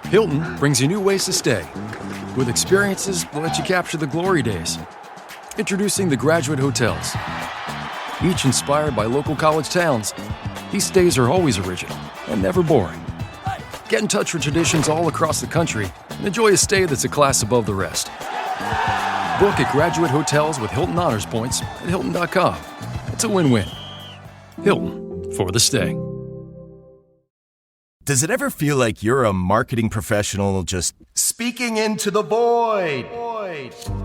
Hilton brings you new ways to stay, with experiences that let you capture the glory days. Introducing the Graduate Hotels. Each inspired by local college towns, these stays are always original and never boring. Get in touch with traditions all across the country and enjoy a stay that's a class above the rest. Book at Graduate Hotels with Hilton Honors Points at Hilton.com. It's a win-win. Hilton, for the stay. Does it ever feel like you're a marketing professional just speaking into the void?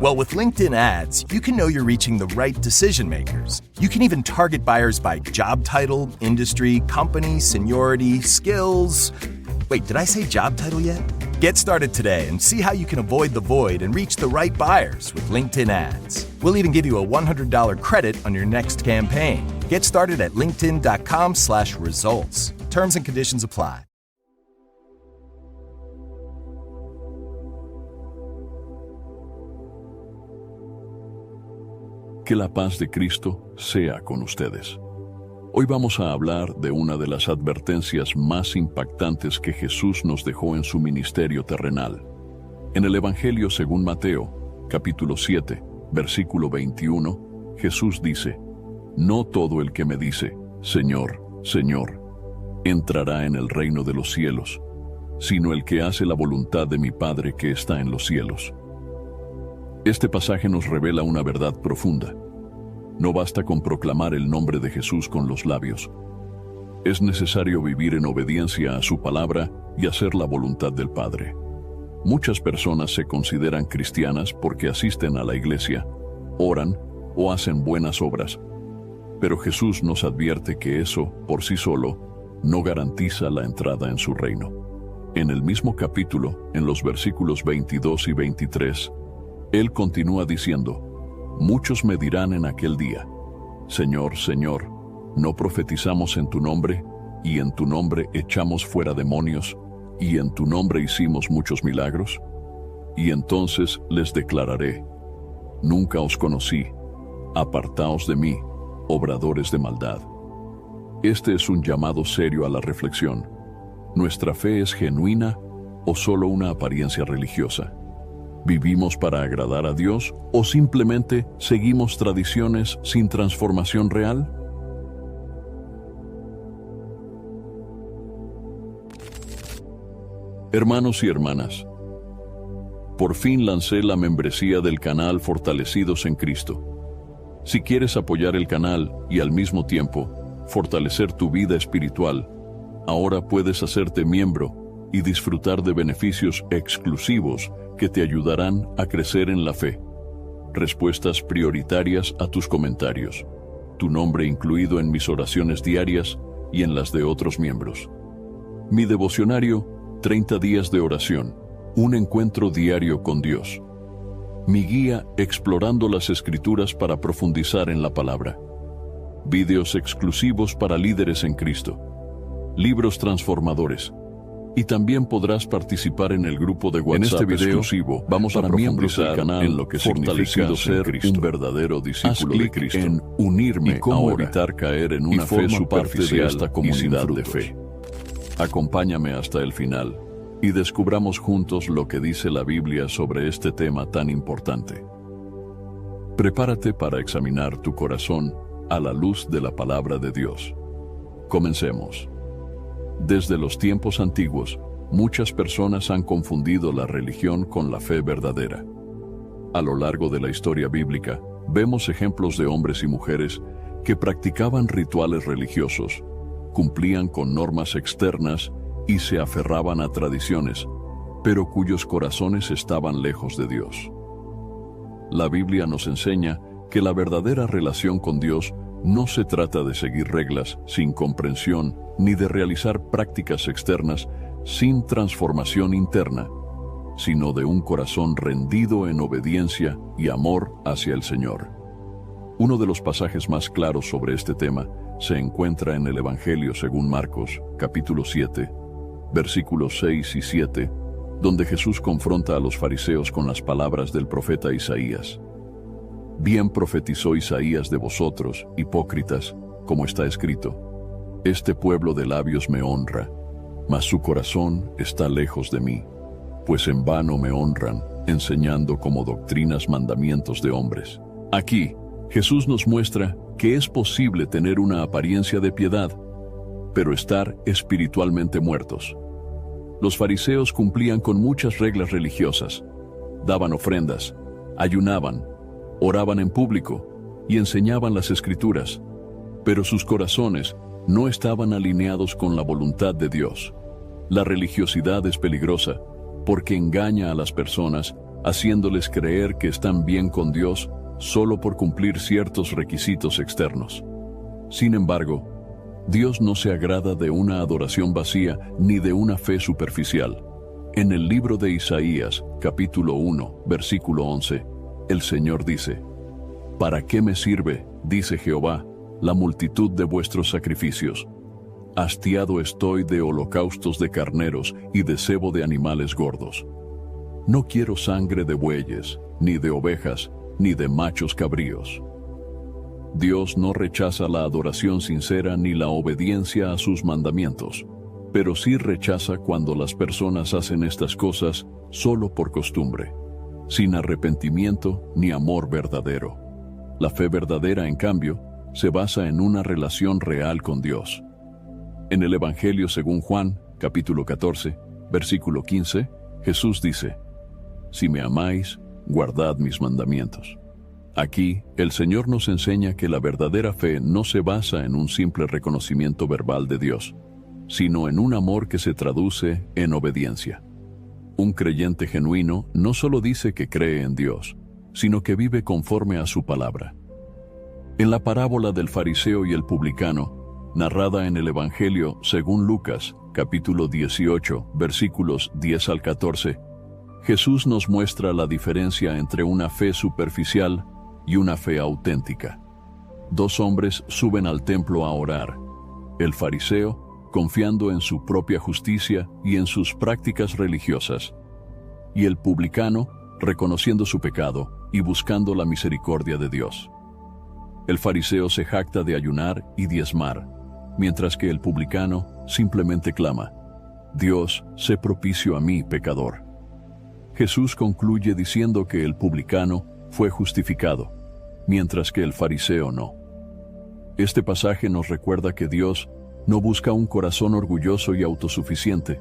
Well, with LinkedIn ads, you can know you're reaching the right decision makers. You can even target buyers by job title, industry, company, seniority, skills. Wait, did I say job title yet? Get started today and see how you can avoid the void and reach the right buyers with LinkedIn ads. We'll even give you a $100 credit on your next campaign. Get started at linkedin.com/results. Terms and conditions apply. Que la paz de Cristo sea con ustedes. Hoy vamos a hablar de una de las advertencias más impactantes que Jesús nos dejó en su ministerio terrenal. En el Evangelio según Mateo, capítulo 7, versículo 21, Jesús dice: No todo el que me dice, Señor, Señor, entrará en el reino de los cielos, sino el que hace la voluntad de mi Padre que está en los cielos. Este pasaje nos revela una verdad profunda. No basta con proclamar el nombre de Jesús con los labios. Es necesario vivir en obediencia a su palabra y hacer la voluntad del Padre. Muchas personas se consideran cristianas porque asisten a la iglesia, oran o hacen buenas obras. Pero Jesús nos advierte que eso, por sí solo, no garantiza la entrada en su reino. En el mismo capítulo, en los versículos 22 y 23, Él continúa diciendo: Muchos me dirán en aquel día: Señor, Señor, ¿no profetizamos en tu nombre, y en tu nombre echamos fuera demonios, y en tu nombre hicimos muchos milagros? Y entonces les declararé: Nunca os conocí, apartaos de mí, obradores de maldad. Este es un llamado serio a la reflexión. ¿Nuestra fe es genuina o solo una apariencia religiosa? ¿Vivimos para agradar a Dios o simplemente seguimos tradiciones sin transformación real? Hermanos y hermanas, por fin lancé la membresía del canal Fortalecidos en Cristo. Si quieres apoyar el canal y al mismo tiempo fortalecer tu vida espiritual, ahora puedes hacerte miembro y disfrutar de beneficios exclusivos que te ayudarán a crecer en la fe. Respuestas prioritarias a tus comentarios, tu nombre incluido en mis oraciones diarias y en las de otros miembros. Mi devocionario, 30 días de oración, un encuentro diario con Dios. Mi guía explorando las Escrituras para profundizar en la palabra. Vídeos exclusivos para líderes en Cristo. Libros transformadores. Y también podrás participar en el grupo de WhatsApp. En este video exclusivo vamos a profundizar del canal en lo que significa ser un verdadero discípulo de Cristo, en unirme y cómo evitar caer en una fe superficial de esta comunidad de fe. Acompáñame hasta el final y descubramos juntos lo que dice la Biblia sobre este tema tan importante. Prepárate para examinar tu corazón a la luz de la palabra de Dios. Comencemos. Desde los tiempos antiguos, muchas personas han confundido la religión con la fe verdadera. A lo largo de la historia bíblica, vemos ejemplos de hombres y mujeres que practicaban rituales religiosos, cumplían con normas externas y se aferraban a tradiciones, pero cuyos corazones estaban lejos de Dios. La Biblia nos enseña que la verdadera relación con Dios no se trata de seguir reglas sin comprensión ni de realizar prácticas externas sin transformación interna, sino de un corazón rendido en obediencia y amor hacia el Señor. Uno de los pasajes más claros sobre este tema se encuentra en el Evangelio según Marcos, capítulo 7, versículos 6 y 7, donde Jesús confronta a los fariseos con las palabras del profeta Isaías. Bien profetizó Isaías de vosotros, hipócritas, como está escrito: Este pueblo de labios me honra, mas su corazón está lejos de mí, pues en vano me honran, enseñando como doctrinas mandamientos de hombres. Aquí, Jesús nos muestra que es posible tener una apariencia de piedad, pero estar espiritualmente muertos. Los fariseos cumplían con muchas reglas religiosas, daban ofrendas, ayunaban, oraban en público y enseñaban las Escrituras, pero sus corazones no estaban alineados con la voluntad de Dios. La religiosidad es peligrosa porque engaña a las personas, haciéndoles creer que están bien con Dios solo por cumplir ciertos requisitos externos. Sin embargo, Dios no se agrada de una adoración vacía ni de una fe superficial. En el libro de Isaías, capítulo 1, versículo 11, el Señor dice: ¿Para qué me sirve, dice Jehová, la multitud de vuestros sacrificios? Hastiado estoy de holocaustos de carneros y de cebo de animales gordos. No quiero sangre de bueyes, ni de ovejas, ni de machos cabríos. Dios no rechaza la adoración sincera ni la obediencia a sus mandamientos, pero sí rechaza cuando las personas hacen estas cosas solo por costumbre, sin arrepentimiento ni amor verdadero. La fe verdadera, en cambio, se basa en una relación real con Dios. En el Evangelio según Juan, capítulo 14, versículo 15, Jesús dice: Si me amáis, guardad mis mandamientos. Aquí, el Señor nos enseña que la verdadera fe no se basa en un simple reconocimiento verbal de Dios, sino en un amor que se traduce en obediencia. Un creyente genuino no solo dice que cree en Dios, sino que vive conforme a su palabra. En la parábola del fariseo y el publicano, narrada en el Evangelio según Lucas, capítulo 18, versículos 10 al 14, Jesús nos muestra la diferencia entre una fe superficial y una fe auténtica. Dos hombres suben al templo a orar. El fariseo, confiando en su propia justicia y en sus prácticas religiosas, y el publicano, reconociendo su pecado y buscando la misericordia de Dios. El fariseo se jacta de ayunar y diezmar, mientras que el publicano simplemente clama: Dios, sé propicio a mí, pecador. Jesús concluye diciendo que el publicano fue justificado, mientras que el fariseo no. Este pasaje nos recuerda que Dios no busca un corazón orgulloso y autosuficiente,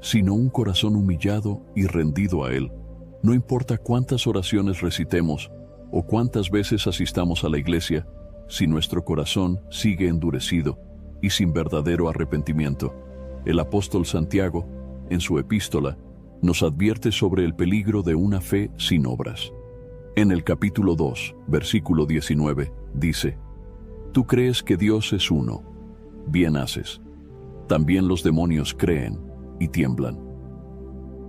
sino un corazón humillado y rendido a Él. No importa cuántas oraciones recitemos o cuántas veces asistamos a la iglesia, si nuestro corazón sigue endurecido y sin verdadero arrepentimiento. El apóstol Santiago, en su epístola, nos advierte sobre el peligro de una fe sin obras. En el capítulo 2, versículo 19, dice: Tú crees que Dios es uno. Bien haces. También los demonios creen y tiemblan.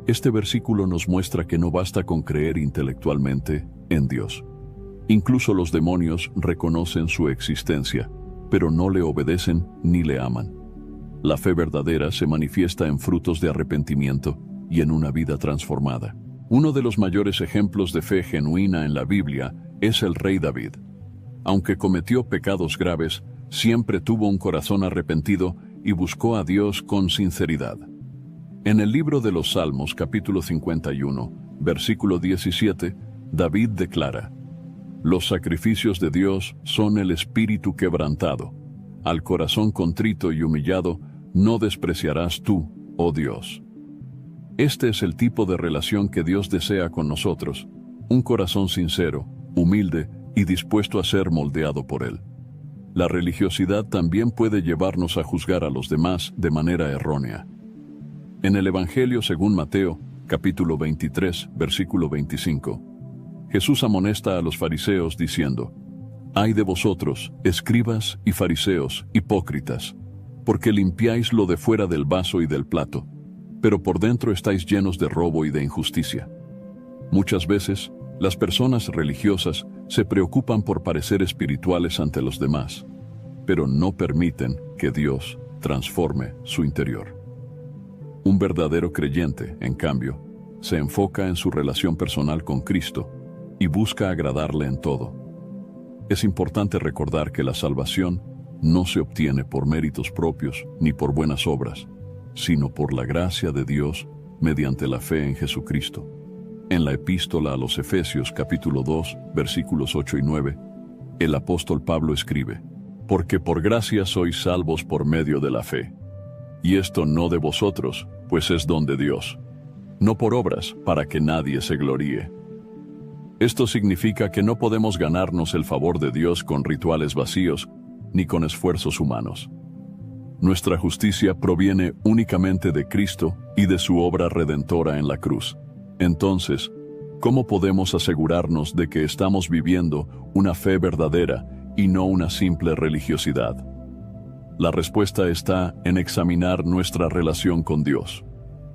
Este versículo nos muestra que no basta con creer intelectualmente en Dios. Incluso los demonios reconocen su existencia, pero no le obedecen ni le aman. La fe verdadera se manifiesta en frutos de arrepentimiento y en una vida transformada. Uno de los mayores ejemplos de fe genuina en la Biblia es el rey David. Aunque cometió pecados graves, siempre tuvo un corazón arrepentido y buscó a Dios con sinceridad. En el libro de los Salmos, capítulo 51, versículo 17, David declara: Los sacrificios de Dios son el espíritu quebrantado. Al corazón contrito y humillado no despreciarás tú, oh Dios. Este es el tipo de relación que Dios desea con nosotros: un corazón sincero, humilde y dispuesto a ser moldeado por Él. La religiosidad también puede llevarnos a juzgar a los demás de manera errónea. En el Evangelio según Mateo, capítulo 23, versículo 25, Jesús amonesta a los fariseos diciendo: Ay de vosotros, escribas y fariseos, hipócritas, porque limpiáis lo de fuera del vaso y del plato, pero por dentro estáis llenos de robo y de injusticia. Muchas veces, las personas religiosas se preocupan por parecer espirituales ante los demás, pero no permiten que Dios transforme su interior. Un verdadero creyente, en cambio, se enfoca en su relación personal con Cristo y busca agradarle en todo. Es importante recordar que la salvación no se obtiene por méritos propios ni por buenas obras, sino por la gracia de Dios mediante la fe en Jesucristo. En la epístola a los Efesios capítulo 2, versículos 8 y 9, el apóstol Pablo escribe: porque por gracia sois salvos por medio de la fe. Y esto no de vosotros, pues es don de Dios, no por obras, para que nadie se gloríe. Esto significa que no podemos ganarnos el favor de Dios con rituales vacíos, ni con esfuerzos humanos. Nuestra justicia proviene únicamente de Cristo y de su obra redentora en la cruz. Entonces, ¿cómo podemos asegurarnos de que estamos viviendo una fe verdadera y no una simple religiosidad? La respuesta está en examinar nuestra relación con Dios.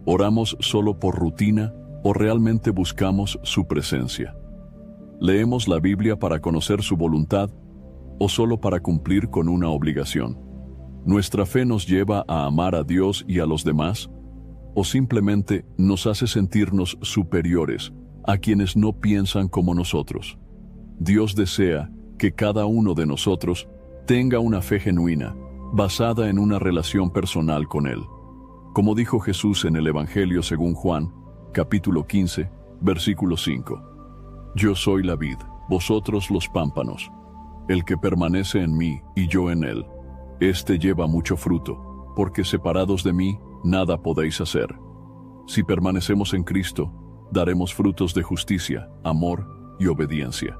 ¿Oramos solo por rutina o realmente buscamos su presencia? ¿Leemos la Biblia para conocer su voluntad o solo para cumplir con una obligación? ¿Nuestra fe nos lleva a amar a Dios y a los demás o simplemente nos hace sentirnos superiores a quienes no piensan como nosotros? Dios desea que cada uno de nosotros tenga una fe genuina, basada en una relación personal con Él. Como dijo Jesús en el Evangelio según Juan, capítulo 15, versículo 5. Yo soy la vid, vosotros los pámpanos. El que permanece en mí y yo en él, éste lleva mucho fruto, porque separados de mí, nada podéis hacer. Si permanecemos en Cristo, daremos frutos de justicia, amor y obediencia.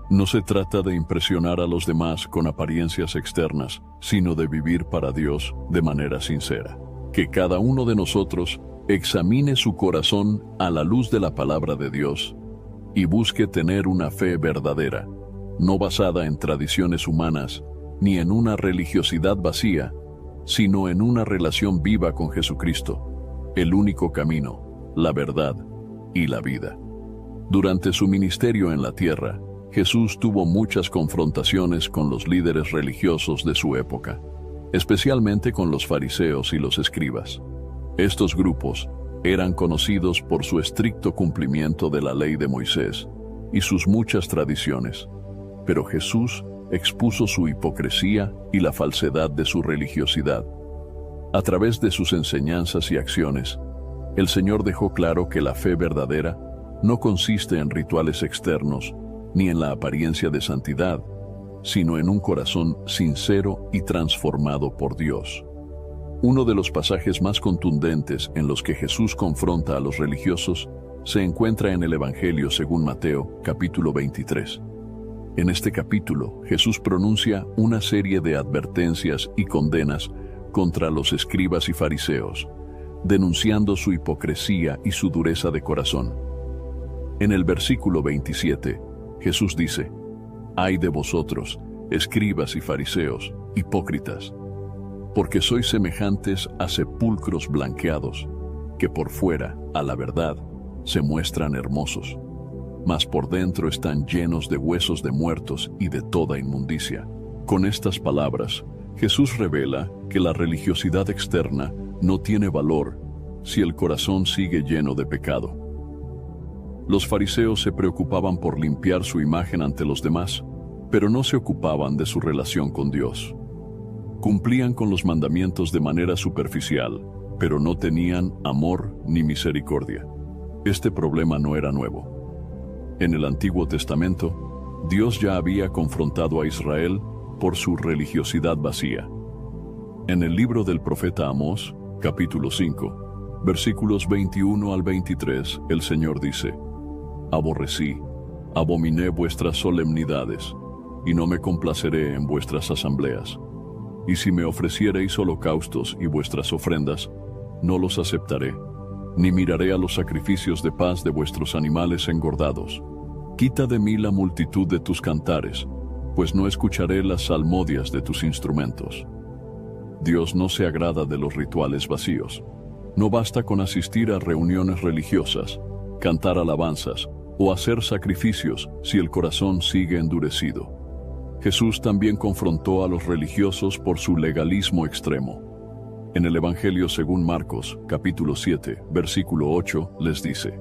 No se trata de impresionar a los demás con apariencias externas, sino de vivir para Dios de manera sincera. Que cada uno de nosotros examine su corazón a la luz de la palabra de Dios y busque tener una fe verdadera, no basada en tradiciones humanas ni en una religiosidad vacía, sino en una relación viva con Jesucristo, el único camino, la verdad y la vida. Durante su ministerio en la tierra, Jesús tuvo muchas confrontaciones con los líderes religiosos de su época, especialmente con los fariseos y los escribas. Estos grupos eran conocidos por su estricto cumplimiento de la ley de Moisés y sus muchas tradiciones, pero Jesús expuso su hipocresía y la falsedad de su religiosidad. A través de sus enseñanzas y acciones, el Señor dejó claro que la fe verdadera no consiste en rituales externos ni en la apariencia de santidad, sino en un corazón sincero y transformado por Dios. Uno de los pasajes más contundentes en los que Jesús confronta a los religiosos se encuentra en el Evangelio según Mateo, capítulo 23. En este capítulo, Jesús pronuncia una serie de advertencias y condenas contra los escribas y fariseos, denunciando su hipocresía y su dureza de corazón. En el versículo 27, Jesús dice: «Ay de vosotros, escribas y fariseos, hipócritas, porque sois semejantes a sepulcros blanqueados, que por fuera, a la verdad, se muestran hermosos, mas por dentro están llenos de huesos de muertos y de toda inmundicia». Con estas palabras, Jesús revela que la religiosidad externa no tiene valor si el corazón sigue lleno de pecado. Los fariseos se preocupaban por limpiar su imagen ante los demás, pero no se ocupaban de su relación con Dios. Cumplían con los mandamientos de manera superficial, pero no tenían amor ni misericordia. Este problema no era nuevo. En el Antiguo Testamento, Dios ya había confrontado a Israel por su religiosidad vacía. En el libro del profeta Amós, capítulo 5, versículos 21 al 23, el Señor dice: «Aborrecí, abominé vuestras solemnidades, y no me complaceré en vuestras asambleas. Y si me ofreciereis holocaustos y vuestras ofrendas, no los aceptaré, ni miraré a los sacrificios de paz de vuestros animales engordados. Quita de mí la multitud de tus cantares, pues no escucharé las salmodias de tus instrumentos». Dios no se agrada de los rituales vacíos. No basta con asistir a reuniones religiosas, cantar alabanzas o hacer sacrificios si el corazón sigue endurecido. Jesús también confrontó a los religiosos por su legalismo extremo. En el Evangelio según Marcos, capítulo 7, versículo 8, les dice: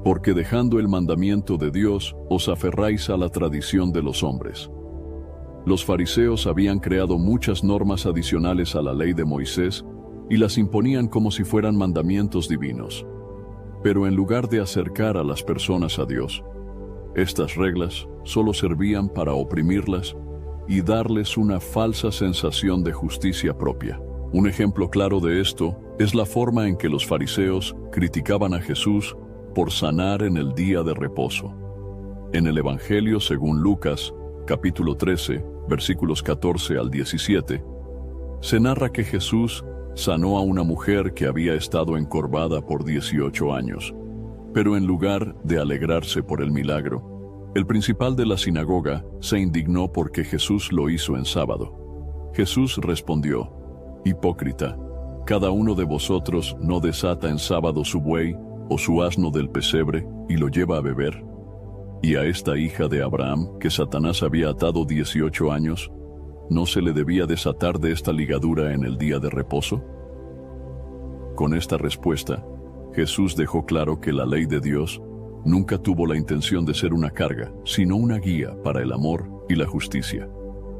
«Porque dejando el mandamiento de Dios, os aferráis a la tradición de los hombres». Los fariseos habían creado muchas normas adicionales a la ley de Moisés y las imponían como si fueran mandamientos divinos. Pero en lugar de acercar a las personas a Dios, estas reglas solo servían para oprimirlas y darles una falsa sensación de justicia propia. Un ejemplo claro de esto es la forma en que los fariseos criticaban a Jesús por sanar en el día de reposo. En el Evangelio según Lucas, capítulo 13, versículos 14 al 17, se narra que Jesús sanó a una mujer que había estado encorvada por 18 años. Pero en lugar de alegrarse por el milagro, el principal de la sinagoga se indignó porque Jesús lo hizo en sábado. Jesús respondió: «Hipócrita, cada uno de vosotros no desata en sábado su buey o su asno del pesebre y lo lleva a beber. Y a esta hija de Abraham, que Satanás había atado 18 años, ¿no se le debía desatar de esta ligadura en el día de reposo?». Con esta respuesta, Jesús dejó claro que la ley de Dios nunca tuvo la intención de ser una carga, sino una guía para el amor y la justicia.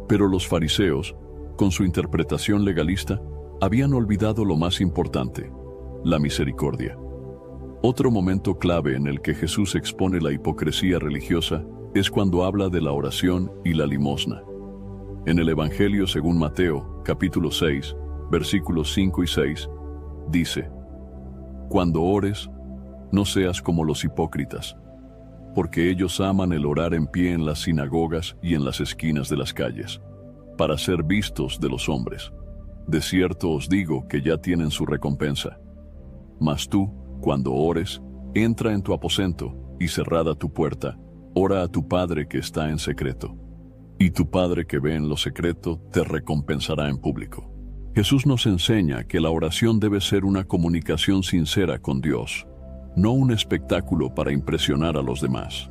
Pero los fariseos, con su interpretación legalista, habían olvidado lo más importante: la misericordia. Otro momento clave en el que Jesús expone la hipocresía religiosa es cuando habla de la oración y la limosna. En el Evangelio según Mateo, capítulo 6, versículos 5 y 6, dice: «Cuando ores, no seas como los hipócritas, porque ellos aman el orar en pie en las sinagogas y en las esquinas de las calles, para ser vistos de los hombres. De cierto os digo que ya tienen su recompensa. Mas tú, cuando ores, entra en tu aposento y cerrada tu puerta, ora a tu Padre que está en secreto. Y tu Padre que ve en lo secreto te recompensará en público». Jesús nos enseña que la oración debe ser una comunicación sincera con Dios, no un espectáculo para impresionar a los demás.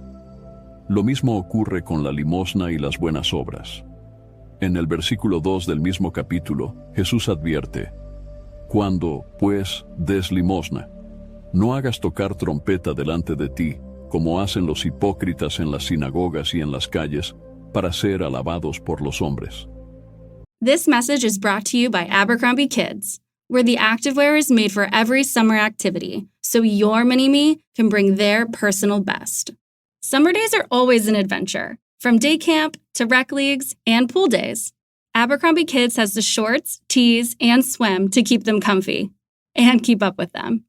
Lo mismo ocurre con la limosna y las buenas obras. En el versículo 2 del mismo capítulo, Jesús advierte: «Cuando, pues, des limosna, no hagas tocar trompeta delante de ti, como hacen los hipócritas en las sinagogas y en las calles, para ser alabados por los hombres». This message is brought to you by Abercrombie Kids, where the activewear is made for every summer activity, so your mini-me can bring their personal best. Summer days are always an adventure, from day camp to rec leagues and pool days. Abercrombie Kids has the shorts, tees, and swim to keep them comfy and keep up with them.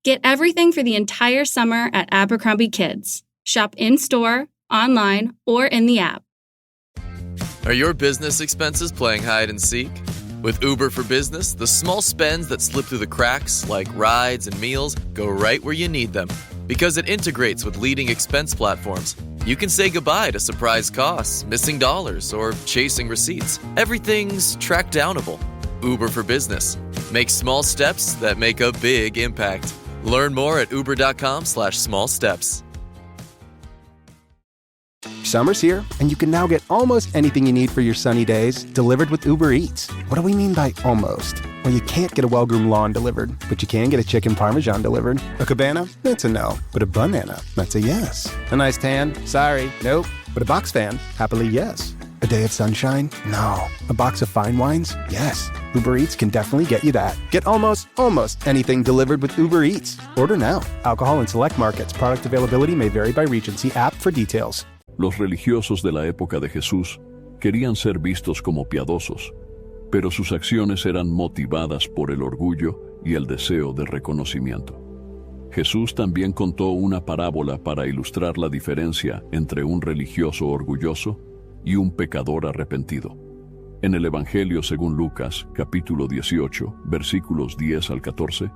Get everything for the entire summer at Abercrombie Kids. Shop in-store, online, or in the app. Are your business expenses playing hide and seek? With Uber for Business, the small spends that slip through the cracks, like rides and meals, go right where you need them. Because it integrates with leading expense platforms, you can say goodbye to surprise costs, missing dollars, or chasing receipts. Everything's track downable. Uber for Business. Make small steps that make a big impact. Learn more at uber.com/small steps. Summer's here, and you can now get almost anything you need for your sunny days delivered with Uber Eats. What do we mean by almost? Well, you can't get a well-groomed lawn delivered, but you can get a chicken parmesan delivered. A cabana? That's a no. But a banana? That's a yes. A nice tan? Sorry, nope. But a box fan? Happily, yes. A day of sunshine? No. A box of fine wines? Yes. Uber Eats can definitely get you that. Get almost anything delivered with Uber Eats. Order now. Alcohol in select markets. Product availability may vary by region. See app for details. Los religiosos de la época de Jesús querían ser vistos como piadosos, pero sus acciones eran motivadas por el orgullo y el deseo de reconocimiento. Jesús también contó una parábola para ilustrar la diferencia entre un religioso orgulloso y un pecador arrepentido. En el Evangelio según Lucas, capítulo 18, versículos 10 al 14,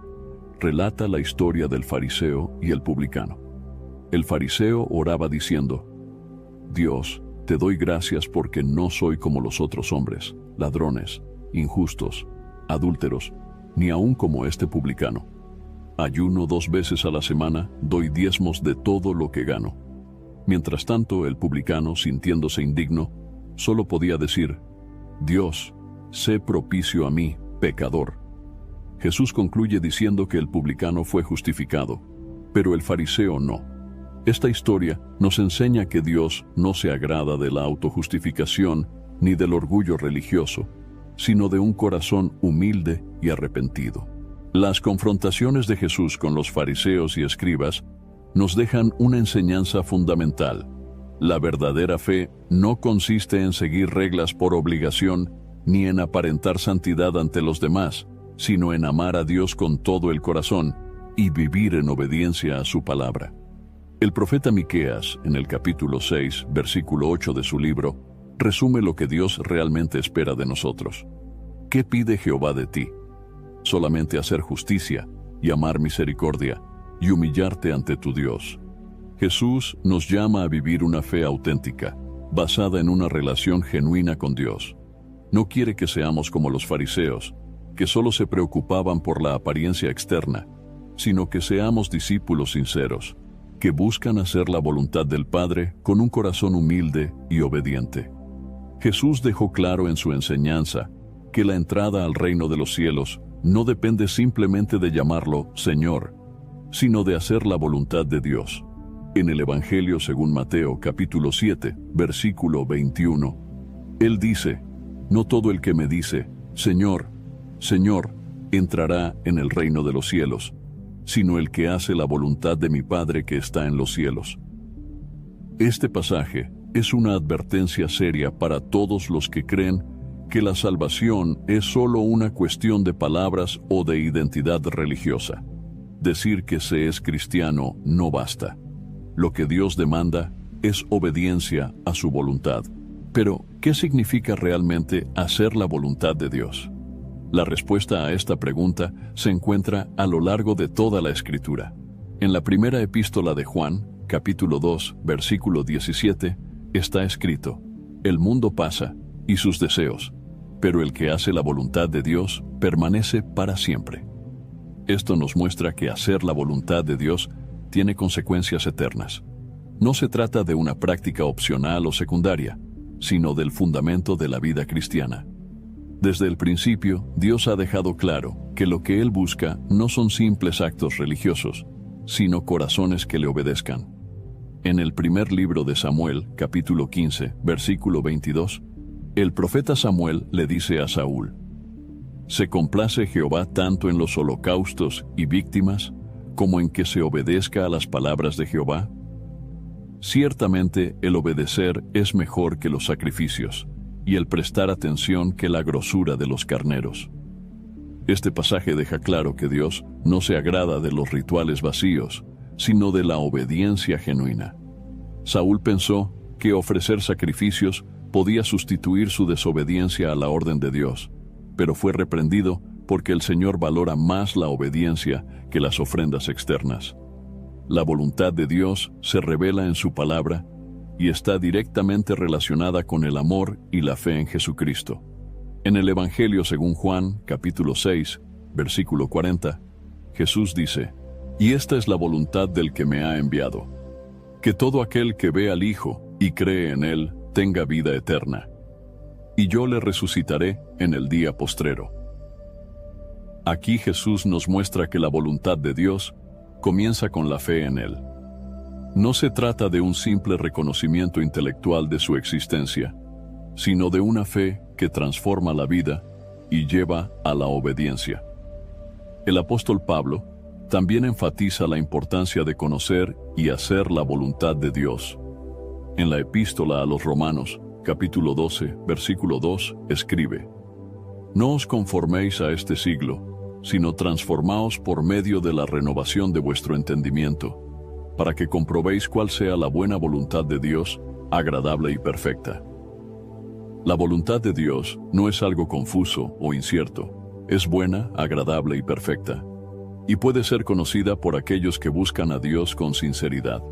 relata la historia del fariseo y el publicano. El fariseo oraba diciendo: «Dios, te doy gracias porque no soy como los otros hombres, ladrones, injustos, adúlteros, ni aun como este publicano. Ayuno 2 veces a la semana, doy diezmos de todo lo que gano». Mientras tanto, el publicano, sintiéndose indigno, solo podía decir: «Dios, sé propicio a mí, pecador». Jesús concluye diciendo que el publicano fue justificado, pero el fariseo no. Esta historia nos enseña que Dios no se agrada de la autojustificación ni del orgullo religioso, sino de un corazón humilde y arrepentido. Las confrontaciones de Jesús con los fariseos y escribas nos dejan una enseñanza fundamental. La verdadera fe no consiste en seguir reglas por obligación ni en aparentar santidad ante los demás, sino en amar a Dios con todo el corazón y vivir en obediencia a su palabra. El profeta Miqueas, en el capítulo 6, versículo 8 de su libro, resume lo que Dios realmente espera de nosotros. ¿Qué pide Jehová de ti? Solamente hacer justicia y amar misericordia y humillarte ante tu Dios. Jesús nos llama a vivir una fe auténtica, basada en una relación genuina con Dios. No quiere que seamos como los fariseos, que solo se preocupaban por la apariencia externa, sino que seamos discípulos sinceros, que buscan hacer la voluntad del Padre con un corazón humilde y obediente. Jesús dejó claro en su enseñanza que la entrada al reino de los cielos no depende simplemente de llamarlo Señor, sino de hacer la voluntad de Dios. En el Evangelio según Mateo capítulo 7, versículo 21, Él dice: no todo el que me dice, Señor, Señor, entrará en el reino de los cielos, sino el que hace la voluntad de mi Padre que está en los cielos. Este pasaje es una advertencia seria para todos los que creen que la salvación es solo una cuestión de palabras o de identidad religiosa. Decir que se es cristiano no basta. Lo que Dios demanda es obediencia a su voluntad. Pero, ¿qué significa realmente hacer la voluntad de Dios? La respuesta a esta pregunta se encuentra a lo largo de toda la Escritura. En la primera epístola de Juan, capítulo 2, versículo 17, está escrito: el mundo pasa y sus deseos, pero el que hace la voluntad de Dios permanece para siempre. Esto nos muestra que hacer la voluntad de Dios tiene consecuencias eternas. No se trata de una práctica opcional o secundaria, sino del fundamento de la vida cristiana. Desde el principio, Dios ha dejado claro que lo que Él busca no son simples actos religiosos, sino corazones que le obedezcan. En el primer libro de Samuel, capítulo 15, versículo 22, el profeta Samuel le dice a Saúl: ¿se complace Jehová tanto en los holocaustos y víctimas, como en que se obedezca a las palabras de Jehová? Ciertamente el obedecer es mejor que los sacrificios, y el prestar atención que la grosura de los carneros. Este pasaje deja claro que Dios no se agrada de los rituales vacíos, sino de la obediencia genuina. Saúl pensó que ofrecer sacrificios podía sustituir su desobediencia a la orden de Dios, pero fue reprendido porque el Señor valora más la obediencia que las ofrendas externas. La voluntad de Dios se revela en su palabra y está directamente relacionada con el amor y la fe en Jesucristo. En el Evangelio según Juan, capítulo 6, versículo 40, Jesús dice: y esta es la voluntad del que me ha enviado, que todo aquel que ve al Hijo y cree en Él tenga vida eterna, y yo le resucitaré en el día postrero. Aquí Jesús nos muestra que la voluntad de Dios comienza con la fe en Él. No se trata de un simple reconocimiento intelectual de su existencia, sino de una fe que transforma la vida y lleva a la obediencia. El apóstol Pablo también enfatiza la importancia de conocer y hacer la voluntad de Dios. En la epístola a los Romanos, capítulo 12, versículo 2, escribe: no os conforméis a este siglo, sino transformaos por medio de la renovación de vuestro entendimiento, para que comprobéis cuál sea la buena voluntad de Dios, agradable y perfecta. La voluntad de Dios no es algo confuso o incierto, es buena, agradable y perfecta, y puede ser conocida por aquellos que buscan a Dios con sinceridad.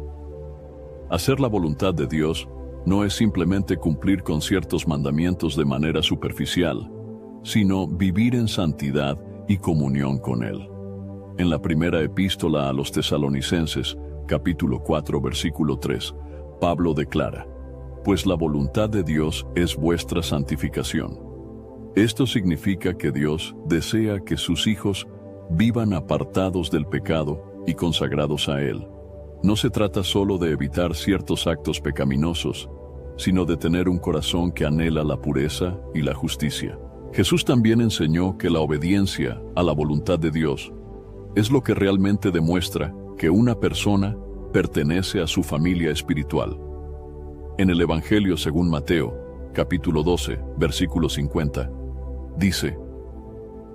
Hacer la voluntad de Dios no es simplemente cumplir con ciertos mandamientos de manera superficial, sino vivir en santidad y comunión con Él. En la primera epístola a los Tesalonicenses, capítulo 4, versículo 3, Pablo declara: pues la voluntad de Dios es vuestra santificación. Esto significa que Dios desea que sus hijos vivan apartados del pecado y consagrados a Él. No se trata solo de evitar ciertos actos pecaminosos, sino de tener un corazón que anhela la pureza y la justicia. Jesús también enseñó que la obediencia a la voluntad de Dios es lo que realmente demuestra que una persona pertenece a su familia espiritual. En el Evangelio según Mateo, capítulo 12, versículo 50, dice: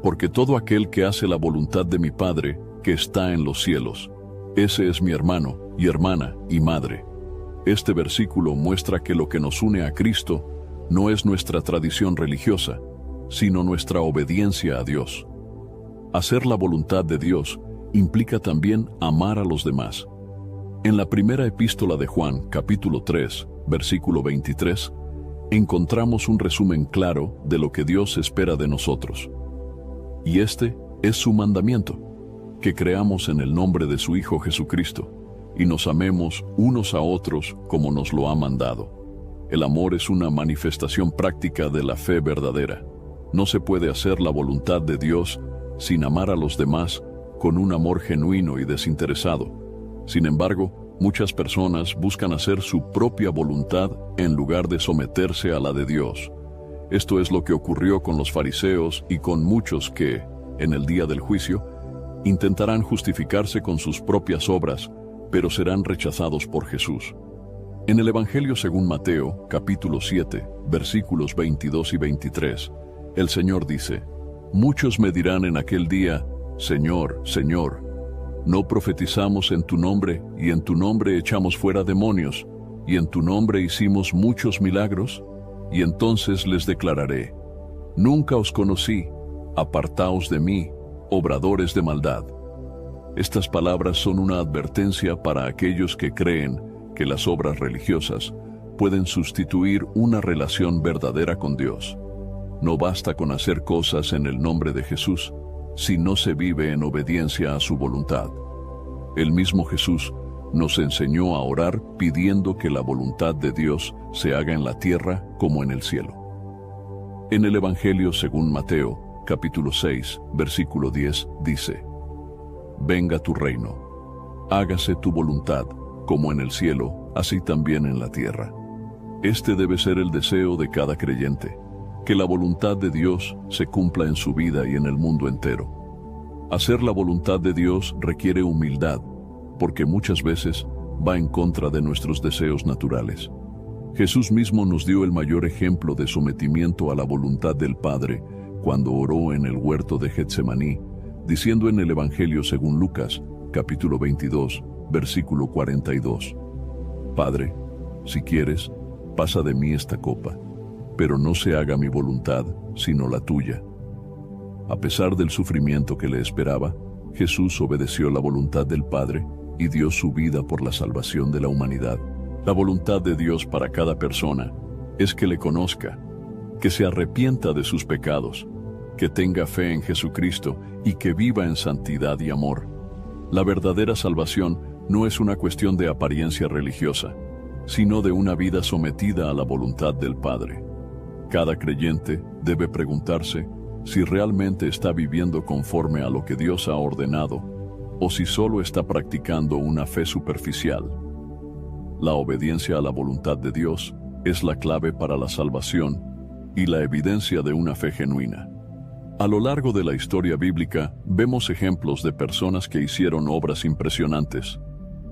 «Porque todo aquel que hace la voluntad de mi Padre que está en los cielos, ese es mi hermano y hermana y madre». Este versículo muestra que lo que nos une a Cristo no es nuestra tradición religiosa, sino nuestra obediencia a Dios. Hacer la voluntad de Dios implica también amar a los demás. En la primera epístola de Juan, capítulo 3, versículo 23, encontramos un resumen claro de lo que Dios espera de nosotros. Y este es su mandamiento, que creamos en el nombre de su Hijo Jesucristo, y nos amemos unos a otros como nos lo ha mandado. El amor es una manifestación práctica de la fe verdadera. No se puede hacer la voluntad de Dios sin amar a los demás con un amor genuino y desinteresado. Sin embargo, muchas personas buscan hacer su propia voluntad en lugar de someterse a la de Dios. Esto es lo que ocurrió con los fariseos y con muchos que, en el día del juicio, intentarán justificarse con sus propias obras, pero serán rechazados por Jesús. En el Evangelio según Mateo, capítulo 7, versículos 22 y 23, el Señor dice: «Muchos me dirán en aquel día: Señor, Señor, ¿no profetizamos en tu nombre, y en tu nombre echamos fuera demonios, y en tu nombre hicimos muchos milagros? Y entonces les declararé: Nunca os conocí, apartaos de mí, obradores de maldad». Estas palabras son una advertencia para aquellos que creen que las obras religiosas pueden sustituir una relación verdadera con Dios. No basta con hacer cosas en el nombre de Jesús si no se vive en obediencia a su voluntad. El mismo Jesús nos enseñó a orar pidiendo que la voluntad de Dios se haga en la tierra como en el cielo. En el Evangelio según Mateo, capítulo 6, versículo 10, dice: «Venga tu reino, hágase tu voluntad, como en el cielo, así también en la tierra». Este debe ser el deseo de cada creyente, que la voluntad de Dios se cumpla en su vida y en el mundo entero. Hacer la voluntad de Dios requiere humildad, porque muchas veces va en contra de nuestros deseos naturales. Jesús mismo nos dio el mayor ejemplo de sometimiento a la voluntad del Padre cuando oró en el huerto de Getsemaní, diciendo en el Evangelio según Lucas, capítulo 22, versículo 42, «Padre, si quieres, pasa de mí esta copa, pero no se haga mi voluntad, sino la tuya». A pesar del sufrimiento que le esperaba, Jesús obedeció la voluntad del Padre y dio su vida por la salvación de la humanidad. La voluntad de Dios para cada persona es que le conozca, que se arrepienta de sus pecados, que tenga fe en Jesucristo y que viva en santidad y amor. La verdadera salvación no es una cuestión de apariencia religiosa, sino de una vida sometida a la voluntad del Padre. Cada creyente debe preguntarse si realmente está viviendo conforme a lo que Dios ha ordenado o si solo está practicando una fe superficial. La obediencia a la voluntad de Dios es la clave para la salvación y la evidencia de una fe genuina. A lo largo de la historia bíblica vemos ejemplos de personas que hicieron obras impresionantes,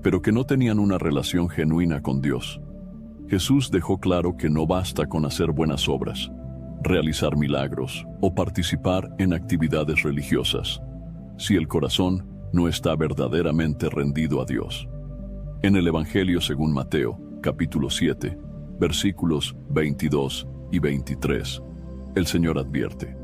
pero que no tenían una relación genuina con Dios. Jesús dejó claro que no basta con hacer buenas obras, realizar milagros o participar en actividades religiosas, si el corazón no está verdaderamente rendido a Dios. En el Evangelio según Mateo, capítulo 7, versículos 22 y 23, el Señor advierte: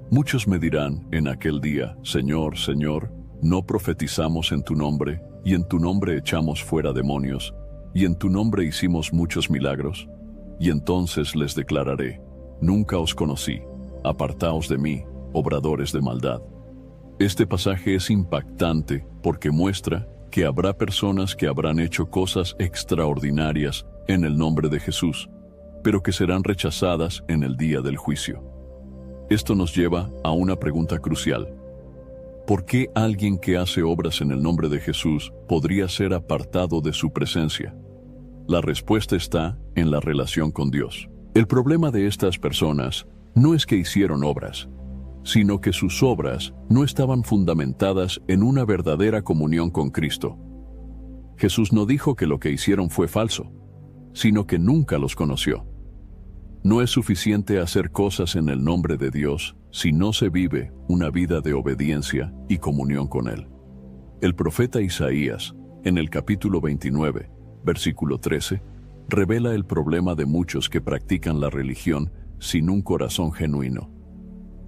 «Muchos me dirán en aquel día: Señor, Señor, ¿no profetizamos en tu nombre, y en tu nombre echamos fuera demonios, y en tu nombre hicimos muchos milagros? Y entonces les declararé: Nunca os conocí, apartaos de mí, obradores de maldad». Este pasaje es impactante porque muestra que habrá personas que habrán hecho cosas extraordinarias en el nombre de Jesús, pero que serán rechazadas en el día del juicio. Esto nos lleva a una pregunta crucial. ¿Por qué alguien que hace obras en el nombre de Jesús podría ser apartado de su presencia? La respuesta está en la relación con Dios. El problema de estas personas No es que hicieron obras, sino que sus obras no estaban fundamentadas en una verdadera comunión con Cristo. Jesús no dijo que lo que hicieron fue falso, sino que nunca los conoció. No es suficiente hacer cosas en el nombre de Dios si no se vive una vida de obediencia y comunión con Él. El profeta Isaías, en el capítulo 29, versículo 13, revela el problema de muchos que practican la religión sin un corazón genuino.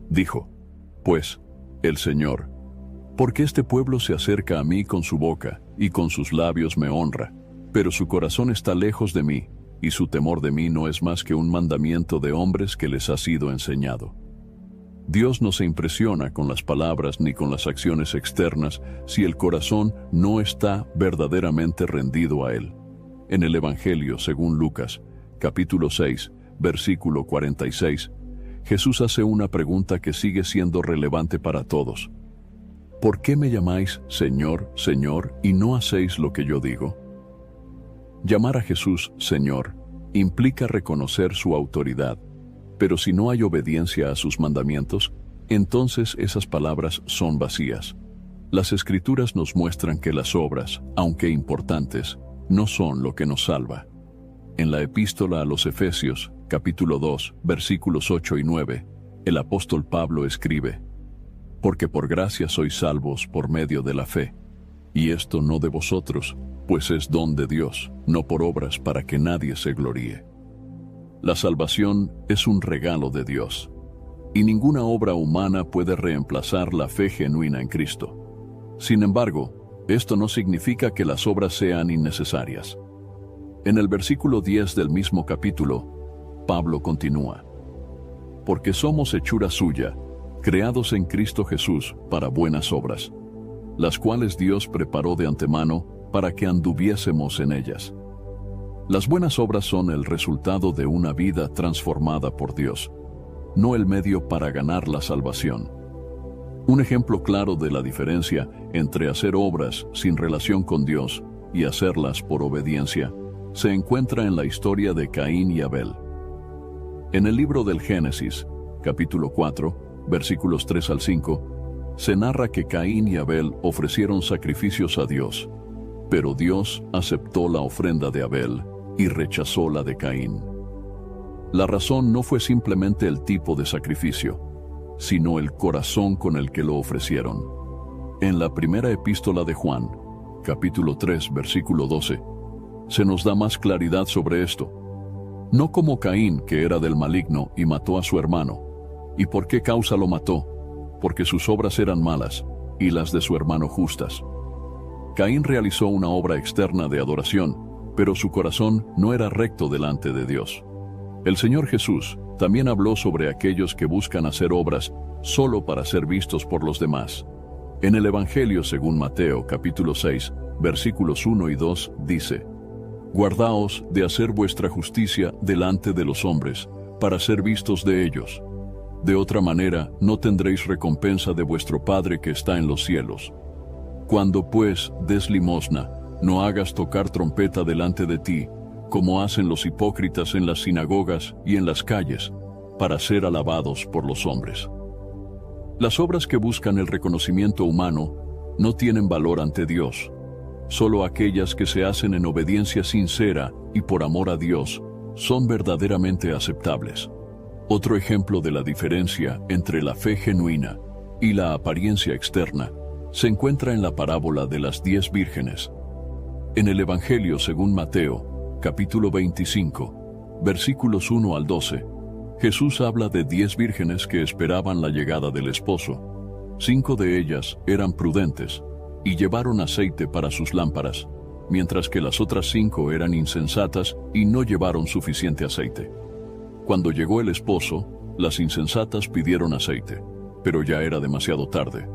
Dijo, pues, el Señor, porque este pueblo se acerca a mí con su boca y con sus labios me honra, pero su corazón está lejos de mí, y su temor de mí no es más que un mandamiento de hombres que les ha sido enseñado. Dios no se impresiona con las palabras ni con las acciones externas si el corazón no está verdaderamente rendido a Él. En el Evangelio según Lucas, capítulo 6, versículo 46, Jesús hace una pregunta que sigue siendo relevante para todos. ¿Por qué me llamáis Señor, Señor, y no hacéis lo que yo digo? Llamar a Jesús Señor implica reconocer su autoridad, pero si no hay obediencia a sus mandamientos, entonces esas palabras son vacías. Las Escrituras nos muestran que las obras, aunque importantes, no son lo que nos salva. En la epístola a los Efesios, capítulo 2, versículos 8 y 9, el apóstol Pablo escribe, «Porque por gracia sois salvos por medio de la fe, y esto no de vosotros, pues es don de Dios, no por obras para que nadie se gloríe». La salvación es un regalo de Dios, y ninguna obra humana puede reemplazar la fe genuina en Cristo. Sin embargo, esto no significa que las obras sean innecesarias. En el versículo 10 del mismo capítulo, Pablo continúa, «Porque somos hechura suya, creados en Cristo Jesús para buenas obras, las cuales Dios preparó de antemano para que anduviésemos en ellas». Las buenas obras son el resultado de una vida transformada por Dios, no el medio para ganar la salvación. Un ejemplo claro de la diferencia entre hacer obras sin relación con Dios y hacerlas por obediencia se encuentra en la historia de Caín y Abel. En el libro del Génesis, capítulo 4, versículos 3 al 5, se narra que Caín y Abel ofrecieron sacrificios a Dios, pero Dios aceptó la ofrenda de Abel y rechazó la de Caín. La razón no fue simplemente el tipo de sacrificio, sino el corazón con el que lo ofrecieron. En la primera epístola de Juan, capítulo 3, versículo 12, se nos da más claridad sobre esto. No como Caín, que era del maligno y mató a su hermano. ¿Y por qué causa lo mató? Porque sus obras eran malas y las de su hermano justas. Caín realizó una obra externa de adoración, pero su corazón no era recto delante de Dios. El Señor Jesús también habló sobre aquellos que buscan hacer obras solo para ser vistos por los demás. En el Evangelio según Mateo, capítulo 6, versículos 1 y 2, dice, «Guardaos de hacer vuestra justicia delante de los hombres, para ser vistos de ellos. De otra manera no tendréis recompensa de vuestro Padre que está en los cielos. Cuando pues des limosna, no hagas tocar trompeta delante de ti, como hacen los hipócritas en las sinagogas y en las calles, para ser alabados por los hombres». Las obras que buscan el reconocimiento humano no tienen valor ante Dios. Solo aquellas que se hacen en obediencia sincera y por amor a Dios son verdaderamente aceptables. Otro ejemplo de la diferencia entre la fe genuina y la apariencia externa se encuentra en la parábola de las 10 vírgenes. En el Evangelio según Mateo, capítulo 25, versículos 1 al 12, Jesús habla de 10 vírgenes que esperaban la llegada del esposo. 5 de ellas eran prudentes y llevaron aceite para sus lámparas, mientras que las otras 5 eran insensatas y no llevaron suficiente aceite. Cuando llegó el esposo, las insensatas pidieron aceite, pero ya era demasiado tarde.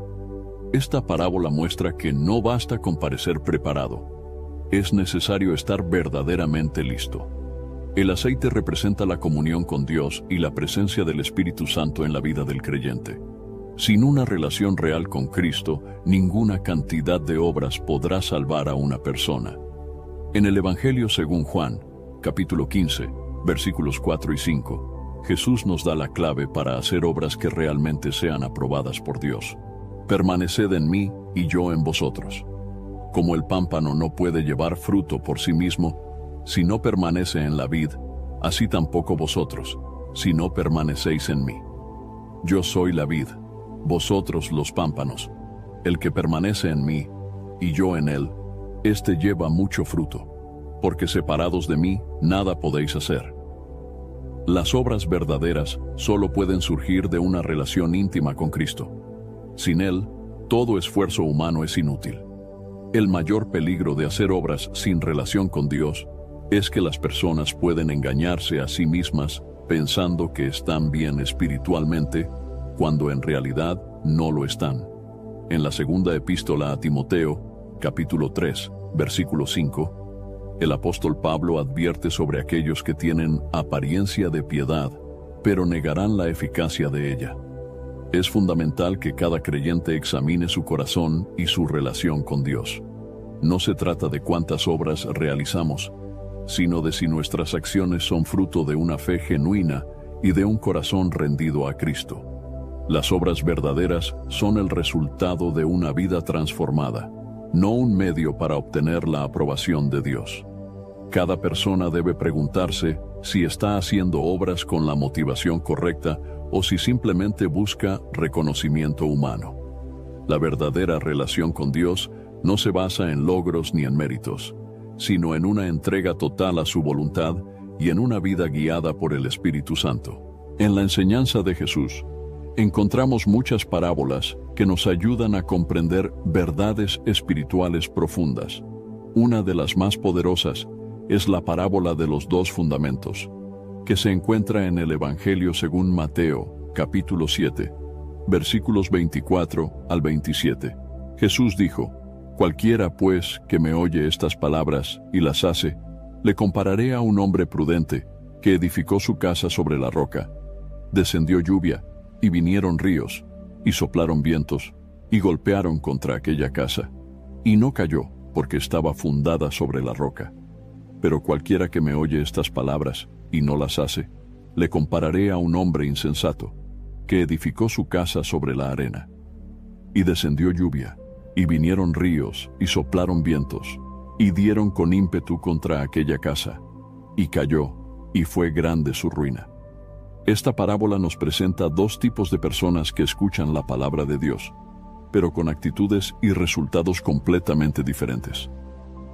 Esta parábola muestra que no basta con parecer preparado. Es necesario estar verdaderamente listo. El aceite representa la comunión con Dios y la presencia del Espíritu Santo en la vida del creyente. Sin una relación real con Cristo, ninguna cantidad de obras podrá salvar a una persona. En el Evangelio según Juan, capítulo 15, versículos 4 y 5, Jesús nos da la clave para hacer obras que realmente sean aprobadas por Dios. Permaneced en mí y yo en vosotros. Como el pámpano no puede llevar fruto por sí mismo, si no permanece en la vid, así tampoco vosotros, si no permanecéis en mí. Yo soy la vid, vosotros los pámpanos. El que permanece en mí, y yo en él, éste lleva mucho fruto, porque separados de mí, nada podéis hacer. Las obras verdaderas solo pueden surgir de una relación íntima con Cristo. Sin Él, todo esfuerzo humano es inútil. El mayor peligro de hacer obras sin relación con Dios es que las personas pueden engañarse a sí mismas pensando que están bien espiritualmente, cuando en realidad no lo están. En la segunda epístola a Timoteo, capítulo 3, versículo 5, el apóstol Pablo advierte sobre aquellos que tienen apariencia de piedad, pero negarán la eficacia de ella. Es fundamental que cada creyente examine su corazón y su relación con Dios. No se trata de cuántas obras realizamos, sino de si nuestras acciones son fruto de una fe genuina y de un corazón rendido a Cristo. Las obras verdaderas son el resultado de una vida transformada, no un medio para obtener la aprobación de Dios. Cada persona debe preguntarse si está haciendo obras con la motivación correcta o si simplemente busca reconocimiento humano. La verdadera relación con Dios no se basa en logros ni en méritos, sino en una entrega total a su voluntad y en una vida guiada por el Espíritu Santo. En la enseñanza de Jesús, encontramos muchas parábolas que nos ayudan a comprender verdades espirituales profundas. Una de las más poderosas es la parábola de los dos fundamentos, que se encuentra en el Evangelio según Mateo, capítulo 7, versículos 24 al 27. Jesús dijo: «Cualquiera, pues, que me oye estas palabras y las hace, le compararé a un hombre prudente que edificó su casa sobre la roca. Descendió lluvia, y vinieron ríos, y soplaron vientos, y golpearon contra aquella casa, y no cayó, porque estaba fundada sobre la roca. Pero cualquiera que me oye estas palabras y no las hace, le compararé a un hombre insensato, que edificó su casa sobre la arena. Y descendió lluvia, y vinieron ríos, y soplaron vientos, y dieron con ímpetu contra aquella casa, y cayó, y fue grande su ruina». Esta parábola nos presenta dos tipos de personas que escuchan la palabra de Dios, pero con actitudes y resultados completamente diferentes.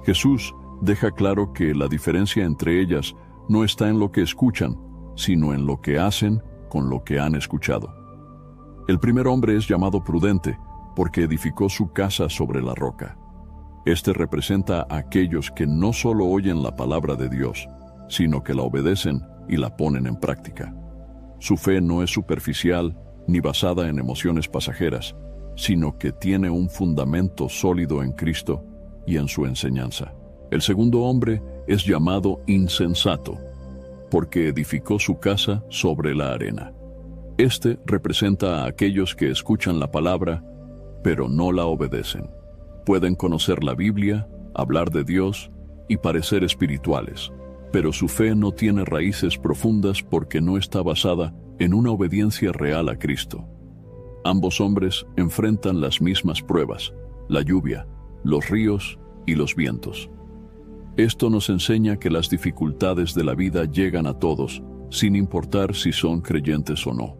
Jesús deja claro que la diferencia entre ellas no está en lo que escuchan, sino en lo que hacen con lo que han escuchado. El primer hombre es llamado prudente porque edificó su casa sobre la roca. Este representa a aquellos que no solo oyen la palabra de Dios, sino que la obedecen y la ponen en práctica. Su fe no es superficial ni basada en emociones pasajeras, sino que tiene un fundamento sólido en Cristo y en su enseñanza. El segundo hombre es llamado insensato, porque edificó su casa sobre la arena. Este representa a aquellos que escuchan la palabra, pero no la obedecen. Pueden conocer la Biblia, hablar de Dios y parecer espirituales, pero su fe no tiene raíces profundas porque no está basada en una obediencia real a Cristo. Ambos hombres enfrentan las mismas pruebas: la lluvia, los ríos y los vientos. Esto nos enseña que las dificultades de la vida llegan a todos, sin importar si son creyentes o no.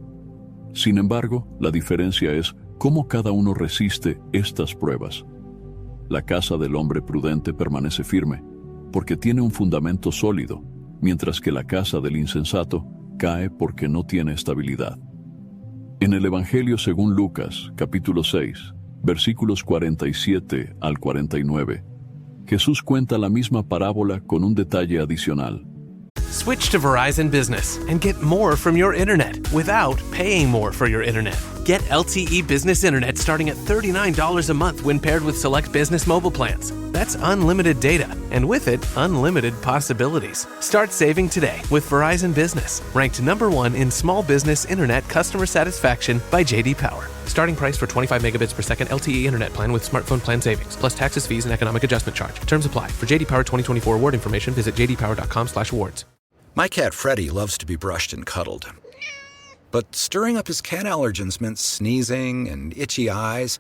Sin embargo, la diferencia es cómo cada uno resiste estas pruebas. La casa del hombre prudente permanece firme, porque tiene un fundamento sólido, mientras que la casa del insensato cae porque no tiene estabilidad. En el Evangelio según Lucas, capítulo 6, versículos 47 al 49, Jesús cuenta la misma parábola con un detalle adicional. Switch to Verizon Business and get more from your internet without paying more for your internet. Get LTE Business Internet starting at $39 a month when paired with select business mobile plans. That's unlimited data, and with it, unlimited possibilities. Start saving today with Verizon Business, ranked #1 in small business internet customer satisfaction by J.D. Power. Starting price for 25 megabits per second LTE internet plan with smartphone plan savings, plus taxes, fees, and economic adjustment charge. Terms apply. For J.D. Power 2024 award information, visit jdpower.com/awards. My cat Freddie loves to be brushed and cuddled. but stirring up his cat allergens meant sneezing and itchy eyes.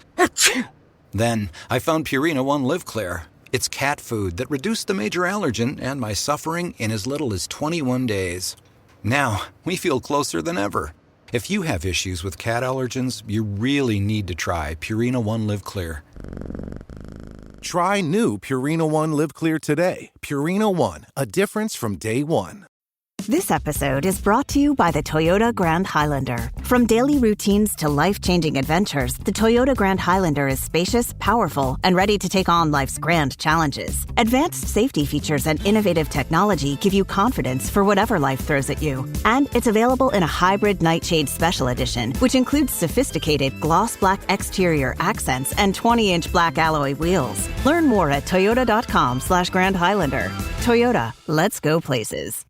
Then I found Purina One Live Clear. It's cat food that reduced the major allergen and my suffering in as little as 21 days. Now, we feel closer than ever. If you have issues with cat allergens, you really need to try Purina One Live Clear. Try new Purina One Live Clear today. Purina One, a difference from day one. This episode is brought to you by the Toyota Grand Highlander. From daily routines to life-changing adventures, the Toyota Grand Highlander is spacious, powerful, and ready to take on life's grand challenges. Advanced safety features and innovative technology give you confidence for whatever life throws at you. And it's available in a hybrid Nightshade Special Edition, which includes sophisticated gloss black exterior accents and 20-inch black alloy wheels. Learn more at toyota.com/Grand Highlander. Toyota, let's go places.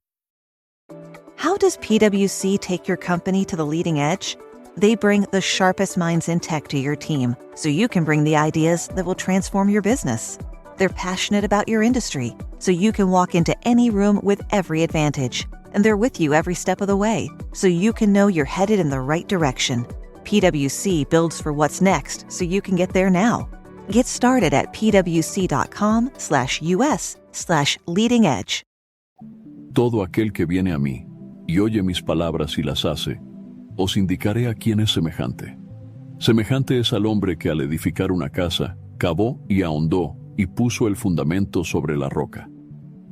How does PwC take your company to the leading edge? They bring the sharpest minds in tech to your team, so you can bring the ideas that will transform your business. They're passionate about your industry, so you can walk into any room with every advantage. And they're with you every step of the way, so you can know you're headed in the right direction. PwC builds for what's next, so you can get there now. Get started at pwc.com/us/leading edge. Todo aquel que viene a mí y oye mis palabras y las hace, os indicaré a quién es semejante. Semejante es al hombre que al edificar una casa, cavó y ahondó y puso el fundamento sobre la roca.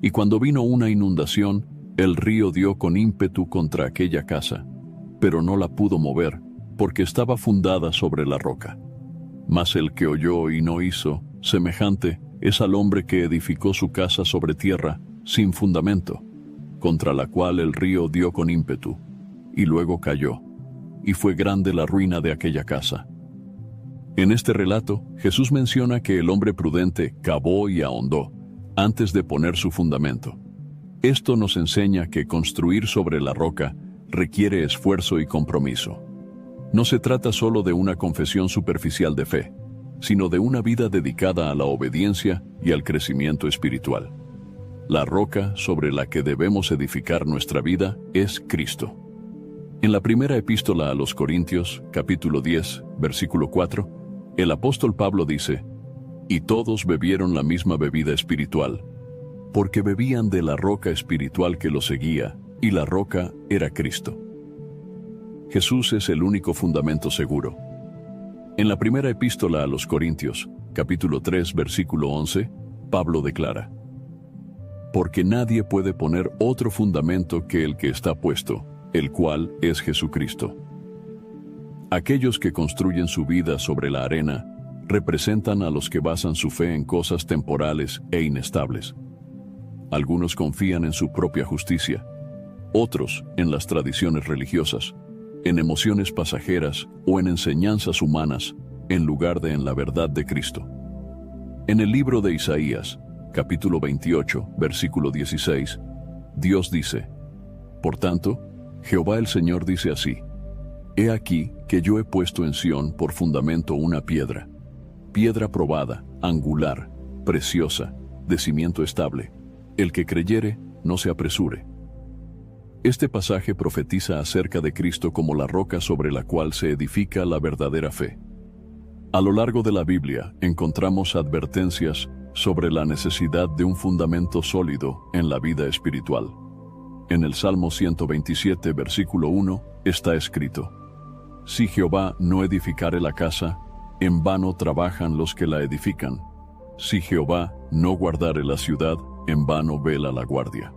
Y cuando vino una inundación, el río dio con ímpetu contra aquella casa, pero no la pudo mover, porque estaba fundada sobre la roca. Mas el que oyó y no hizo, semejante es al hombre que edificó su casa sobre tierra, sin fundamento, contra la cual el río dio con ímpetu, y luego cayó, y fue grande la ruina de aquella casa. En este relato, Jesús menciona que el hombre prudente cavó y ahondó, antes de poner su fundamento. Esto nos enseña que construir sobre la roca requiere esfuerzo y compromiso. No se trata solo de una confesión superficial de fe, sino de una vida dedicada a la obediencia y al crecimiento espiritual. La roca sobre la que debemos edificar nuestra vida es Cristo. En la primera epístola a los Corintios, capítulo 10, versículo 4, el apóstol Pablo dice: «Y todos bebieron la misma bebida espiritual, porque bebían de la roca espiritual que los seguía, y la roca era Cristo». Jesús es el único fundamento seguro. En la primera epístola a los Corintios, capítulo 3, versículo 11, Pablo declara: «Porque nadie puede poner otro fundamento que el que está puesto, el cual es Jesucristo». Aquellos que construyen su vida sobre la arena representan a los que basan su fe en cosas temporales e inestables. Algunos confían en su propia justicia, otros en las tradiciones religiosas, en emociones pasajeras o en enseñanzas humanas, en lugar de en la verdad de Cristo. En el libro de Isaías, capítulo 28, versículo 16, Dios dice: «Por tanto, Jehová el Señor dice así: He aquí que yo he puesto en Sión por fundamento una piedra, piedra probada, angular, preciosa, de cimiento estable. El que creyere, no se apresure». Este pasaje profetiza acerca de Cristo como la roca sobre la cual se edifica la verdadera fe. A lo largo de la Biblia encontramos advertencias sobre la necesidad de un fundamento sólido en la vida espiritual. En el Salmo 127, versículo 1, está escrito: «Si Jehová no edificare la casa, en vano trabajan los que la edifican. Si Jehová no guardare la ciudad, en vano vela la guardia».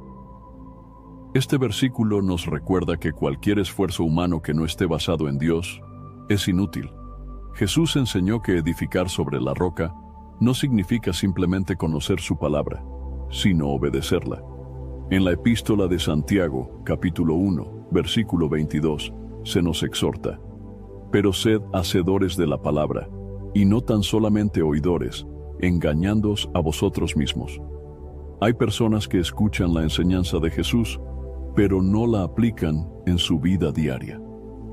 Este versículo nos recuerda que cualquier esfuerzo humano que no esté basado en Dios es inútil. Jesús enseñó que edificar sobre la roca no significa simplemente conocer su palabra, sino obedecerla. En la epístola de Santiago, capítulo 1, versículo 22, se nos exhorta: «Pero sed hacedores de la palabra, y no tan solamente oidores, engañándoos a vosotros mismos». Hay personas que escuchan la enseñanza de Jesús, pero no la aplican en su vida diaria.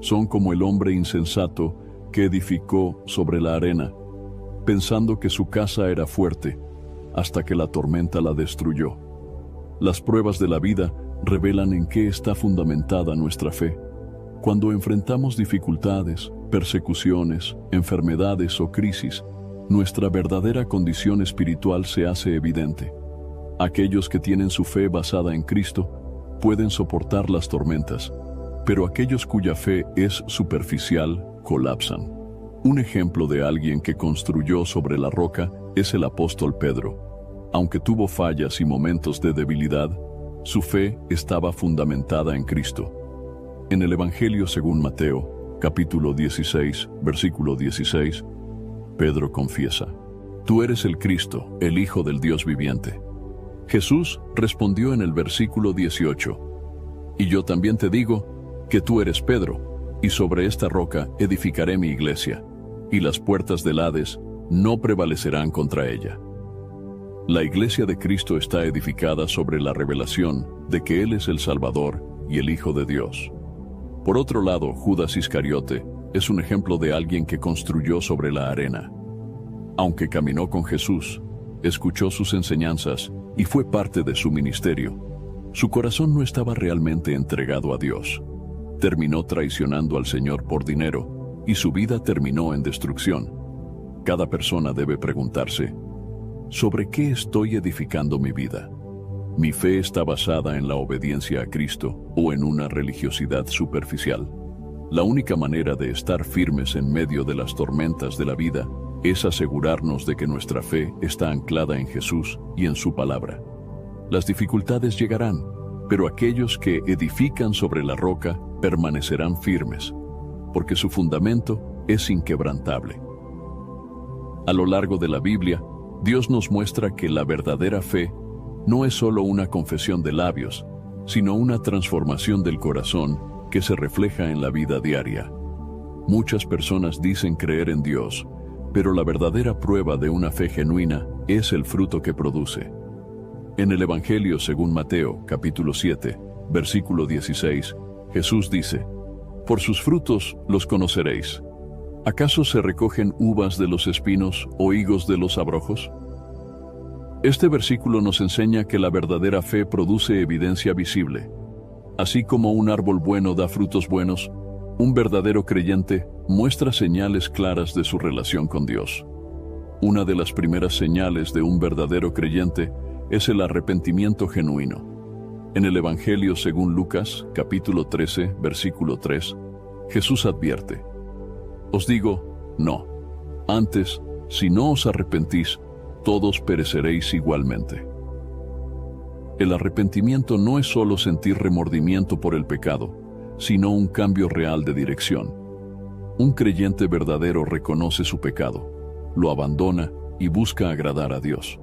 Son como el hombre insensato que edificó sobre la arena, pensando que su casa era fuerte, hasta que la tormenta la destruyó. Las pruebas de la vida revelan en qué está fundamentada nuestra fe. Cuando enfrentamos dificultades, persecuciones, enfermedades o crisis, nuestra verdadera condición espiritual se hace evidente. Aquellos que tienen su fe basada en Cristo pueden soportar las tormentas, pero aquellos cuya fe es superficial colapsan. Un ejemplo de alguien que construyó sobre la roca es el apóstol Pedro. Aunque tuvo fallas y momentos de debilidad, su fe estaba fundamentada en Cristo. En el Evangelio según Mateo, capítulo 16, versículo 16, Pedro confiesa: «Tú eres el Cristo, el Hijo del Dios viviente». Jesús respondió en el versículo 18: «Y yo también te digo que tú eres Pedro, y sobre esta roca edificaré mi iglesia, y las puertas del Hades no prevalecerán contra ella». La iglesia de Cristo está edificada sobre la revelación de que Él es el Salvador y el Hijo de Dios. Por otro lado, Judas Iscariote es un ejemplo de alguien que construyó sobre la arena. Aunque caminó con Jesús, escuchó sus enseñanzas y fue parte de su ministerio, su corazón no estaba realmente entregado a Dios. Terminó traicionando al Señor por dinero y su vida terminó en destrucción. Cada persona debe preguntarse: ¿sobre qué estoy edificando mi vida? ¿Mi fe está basada en la obediencia a Cristo o en una religiosidad superficial? La única manera de estar firmes en medio de las tormentas de la vida es asegurarnos de que nuestra fe está anclada en Jesús y en su palabra. Las dificultades llegarán, pero aquellos que edifican sobre la roca permanecerán firmes, porque su fundamento es inquebrantable. A lo largo de la Biblia, Dios nos muestra que la verdadera fe no es solo una confesión de labios, sino una transformación del corazón que se refleja en la vida diaria. Muchas personas dicen creer en Dios, pero la verdadera prueba de una fe genuina es el fruto que produce. En el Evangelio según Mateo, capítulo 7, versículo 16, Jesús dice: «Por sus frutos los conoceréis. ¿Acaso se recogen uvas de los espinos o higos de los abrojos?». Este versículo nos enseña que la verdadera fe produce evidencia visible. Así como un árbol bueno da frutos buenos, un verdadero creyente muestra señales claras de su relación con Dios. Una de las primeras señales de un verdadero creyente es el arrepentimiento genuino. En el Evangelio según Lucas, capítulo 13, versículo 3, Jesús advierte: «Os digo, no. Antes, si no os arrepentís, todos pereceréis igualmente». El arrepentimiento no es solo sentir remordimiento por el pecado, sino un cambio real de dirección. Un creyente verdadero reconoce su pecado, lo abandona y busca agradar a Dios.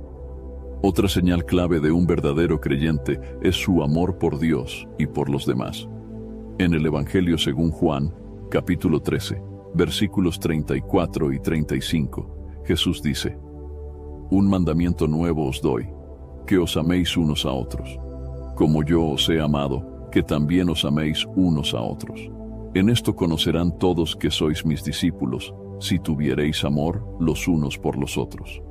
Otra señal clave de un verdadero creyente es su amor por Dios y por los demás. En el Evangelio según Juan, capítulo 13, versículos 34 y 35, Jesús dice: «Un mandamiento nuevo os doy, que os améis unos a otros. Como yo os he amado, que también os améis unos a otros. En esto conocerán todos que sois mis discípulos, si tuviereis amor los unos por los otros».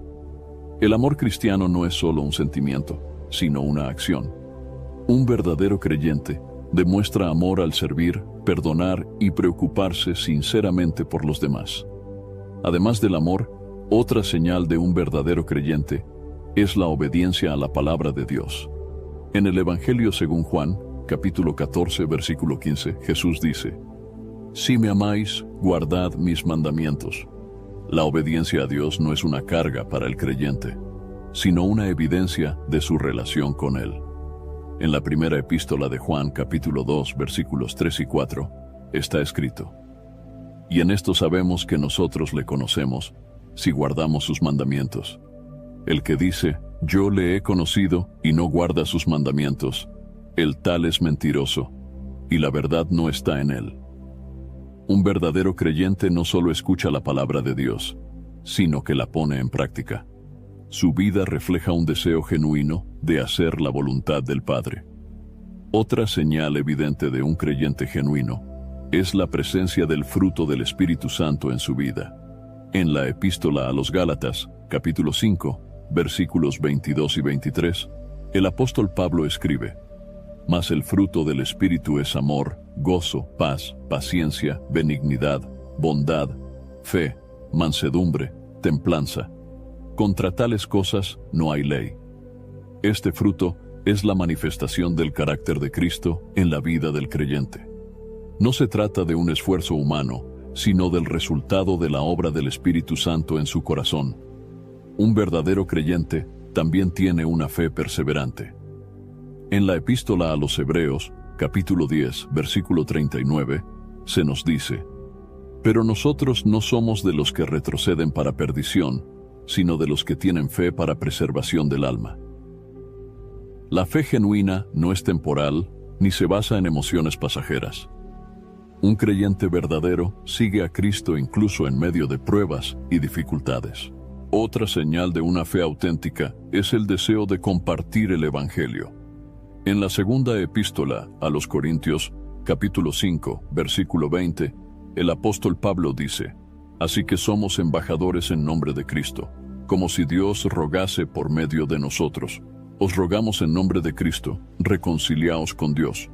El amor cristiano no es solo un sentimiento, sino una acción. Un verdadero creyente demuestra amor al servir, perdonar y preocuparse sinceramente por los demás. Además del amor, otra señal de un verdadero creyente es la obediencia a la palabra de Dios. En el Evangelio según Juan, capítulo 14, versículo 15, Jesús dice: «Si me amáis, guardad mis mandamientos». La obediencia a Dios no es una carga para el creyente, sino una evidencia de su relación con Él. En la primera epístola de Juan, capítulo 2, versículos 3 y 4, está escrito: «Y en esto sabemos que nosotros le conocemos, si guardamos sus mandamientos. El que dice, yo le he conocido, y no guarda sus mandamientos, el tal es mentiroso, y la verdad no está en él». Un verdadero creyente no solo escucha la palabra de Dios, sino que la pone en práctica. Su vida refleja un deseo genuino de hacer la voluntad del Padre. Otra señal evidente de un creyente genuino es la presencia del fruto del Espíritu Santo en su vida. En la epístola a los Gálatas, capítulo 5, versículos 22 y 23, el apóstol Pablo escribe: mas el fruto del Espíritu es amor, gozo, paz, paciencia, benignidad, bondad, fe, mansedumbre, templanza. Contra tales cosas no hay ley. Este fruto es la manifestación del carácter de Cristo en la vida del creyente. No se trata de un esfuerzo humano, sino del resultado de la obra del Espíritu Santo en su corazón. Un verdadero creyente también tiene una fe perseverante. En la epístola a los Hebreos, capítulo 10, versículo 39, se nos dice: Pero nosotros no somos de los que retroceden para perdición, sino de los que tienen fe para preservación del alma. La fe genuina no es temporal, ni se basa en emociones pasajeras. Un creyente verdadero sigue a Cristo incluso en medio de pruebas y dificultades. Otra señal de una fe auténtica es el deseo de compartir el Evangelio. En la segunda epístola a los Corintios, capítulo 5, versículo 20, el apóstol Pablo dice: Así que somos embajadores en nombre de Cristo, como si Dios rogase por medio de nosotros. Os rogamos en nombre de Cristo, reconciliaos con Dios.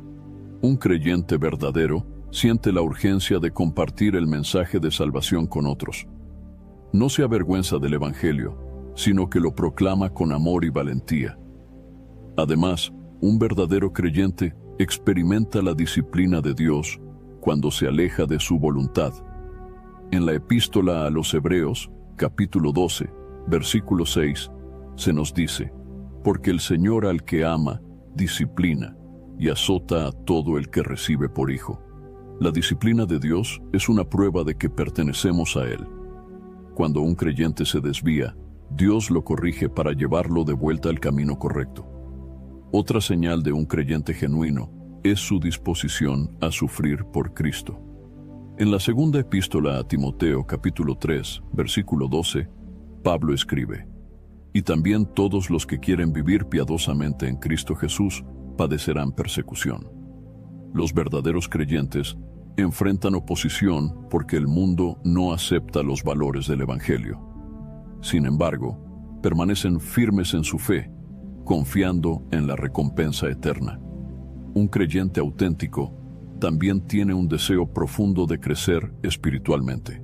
Un creyente verdadero siente la urgencia de compartir el mensaje de salvación con otros. No se avergüenza del Evangelio, sino que lo proclama con amor y valentía. Además, un verdadero creyente experimenta la disciplina de Dios cuando se aleja de su voluntad. En la epístola a los Hebreos, capítulo 12, versículo 6, se nos dice: Porque el Señor al que ama, disciplina, y azota a todo el que recibe por hijo. La disciplina de Dios es una prueba de que pertenecemos a Él. Cuando un creyente se desvía, Dios lo corrige para llevarlo de vuelta al camino correcto. Otra señal de un creyente genuino es su disposición a sufrir por Cristo. En la segunda epístola a Timoteo, capítulo 3, versículo 12, Pablo escribe: Y también todos los que quieren vivir piadosamente en Cristo Jesús padecerán persecución. Los verdaderos creyentes enfrentan oposición porque el mundo no acepta los valores del Evangelio. Sin embargo, permanecen firmes en su fe, confiando en la recompensa eterna. Un creyente auténtico también tiene un deseo profundo de crecer espiritualmente.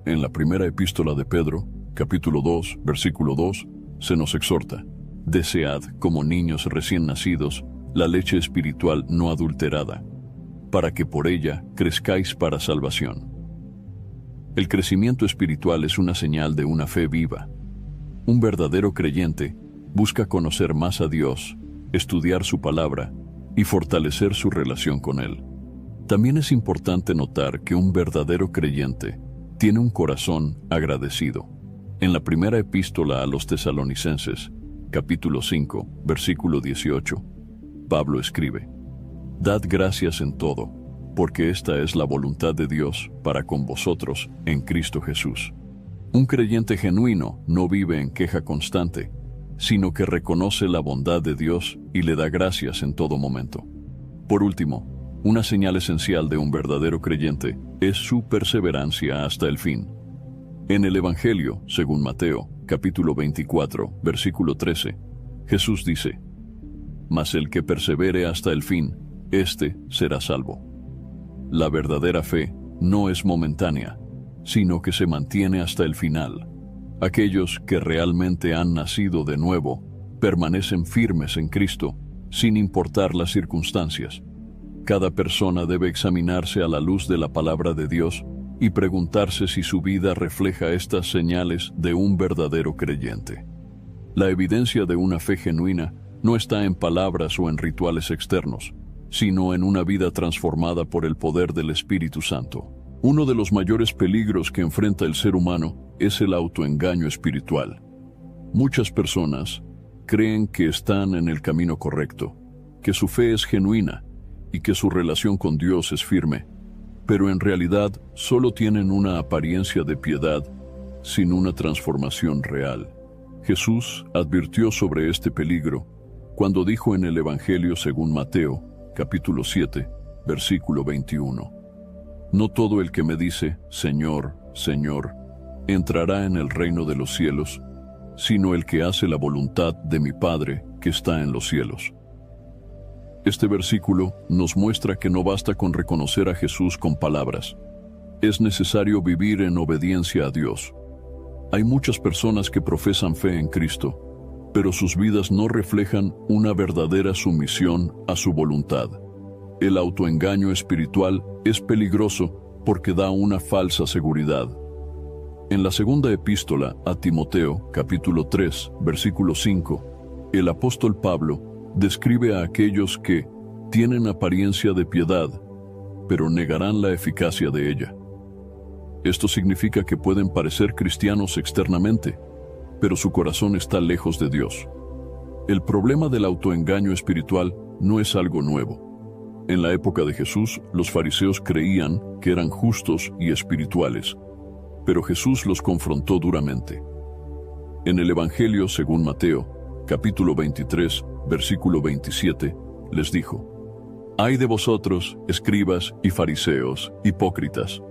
En la primera epístola de Pedro, capítulo 2, versículo 2, se nos exhorta: Desead, como niños recién nacidos, la leche espiritual no adulterada, para que por ella crezcáis para salvación. El crecimiento espiritual es una señal de una fe viva. Un verdadero creyente busca conocer más a Dios, estudiar su palabra y fortalecer su relación con Él. También es importante notar que un verdadero creyente tiene un corazón agradecido. En la primera epístola a los Tesalonicenses, capítulo 5, versículo 18, Pablo escribe: Dad gracias en todo, porque esta es la voluntad de Dios para con vosotros en Cristo Jesús. Un creyente genuino no vive en queja constante, sino que reconoce la bondad de Dios y le da gracias en todo momento. Por último, una señal esencial de un verdadero creyente es su perseverancia hasta el fin. En el Evangelio, según Mateo, capítulo 24, versículo 13, Jesús dice: Mas el que persevere hasta el fin, éste será salvo. La verdadera fe no es momentánea, sino que se mantiene hasta el final. Aquellos que realmente han nacido de nuevo permanecen firmes en Cristo, sin importar las circunstancias. Cada persona debe examinarse a la luz de la palabra de Dios y preguntarse si su vida refleja estas señales de un verdadero creyente. La evidencia de una fe genuina no está en palabras o en rituales externos, sino en una vida transformada por el poder del Espíritu Santo. Uno de los mayores peligros que enfrenta el ser humano es el autoengaño espiritual. Muchas personas creen que están en el camino correcto, que su fe es genuina y que su relación con Dios es firme, pero en realidad solo tienen una apariencia de piedad sin una transformación real. Jesús advirtió sobre este peligro cuando dijo en el Evangelio según Mateo, capítulo 7, versículo 21: No todo el que me dice, Señor, Señor, entrará en el reino de los cielos, sino el que hace la voluntad de mi Padre que está en los cielos. Este versículo nos muestra que no basta con reconocer a Jesús con palabras. Es necesario vivir en obediencia a Dios. Hay muchas personas que profesan fe en Cristo, pero sus vidas no reflejan una verdadera sumisión a su voluntad. El autoengaño espiritual es peligroso porque da una falsa seguridad. En la segunda epístola a Timoteo, capítulo 3, versículo 5, el apóstol Pablo describe a aquellos que tienen apariencia de piedad, pero negarán la eficacia de ella. Esto significa que pueden parecer cristianos externamente, pero su corazón está lejos de Dios. El problema del autoengaño espiritual no es algo nuevo. En la época de Jesús, los fariseos creían que eran justos y espirituales, pero Jesús los confrontó duramente. En el Evangelio según Mateo, capítulo 23, versículo 27, les dijo: «Ay de vosotros, escribas y fariseos, hipócritas,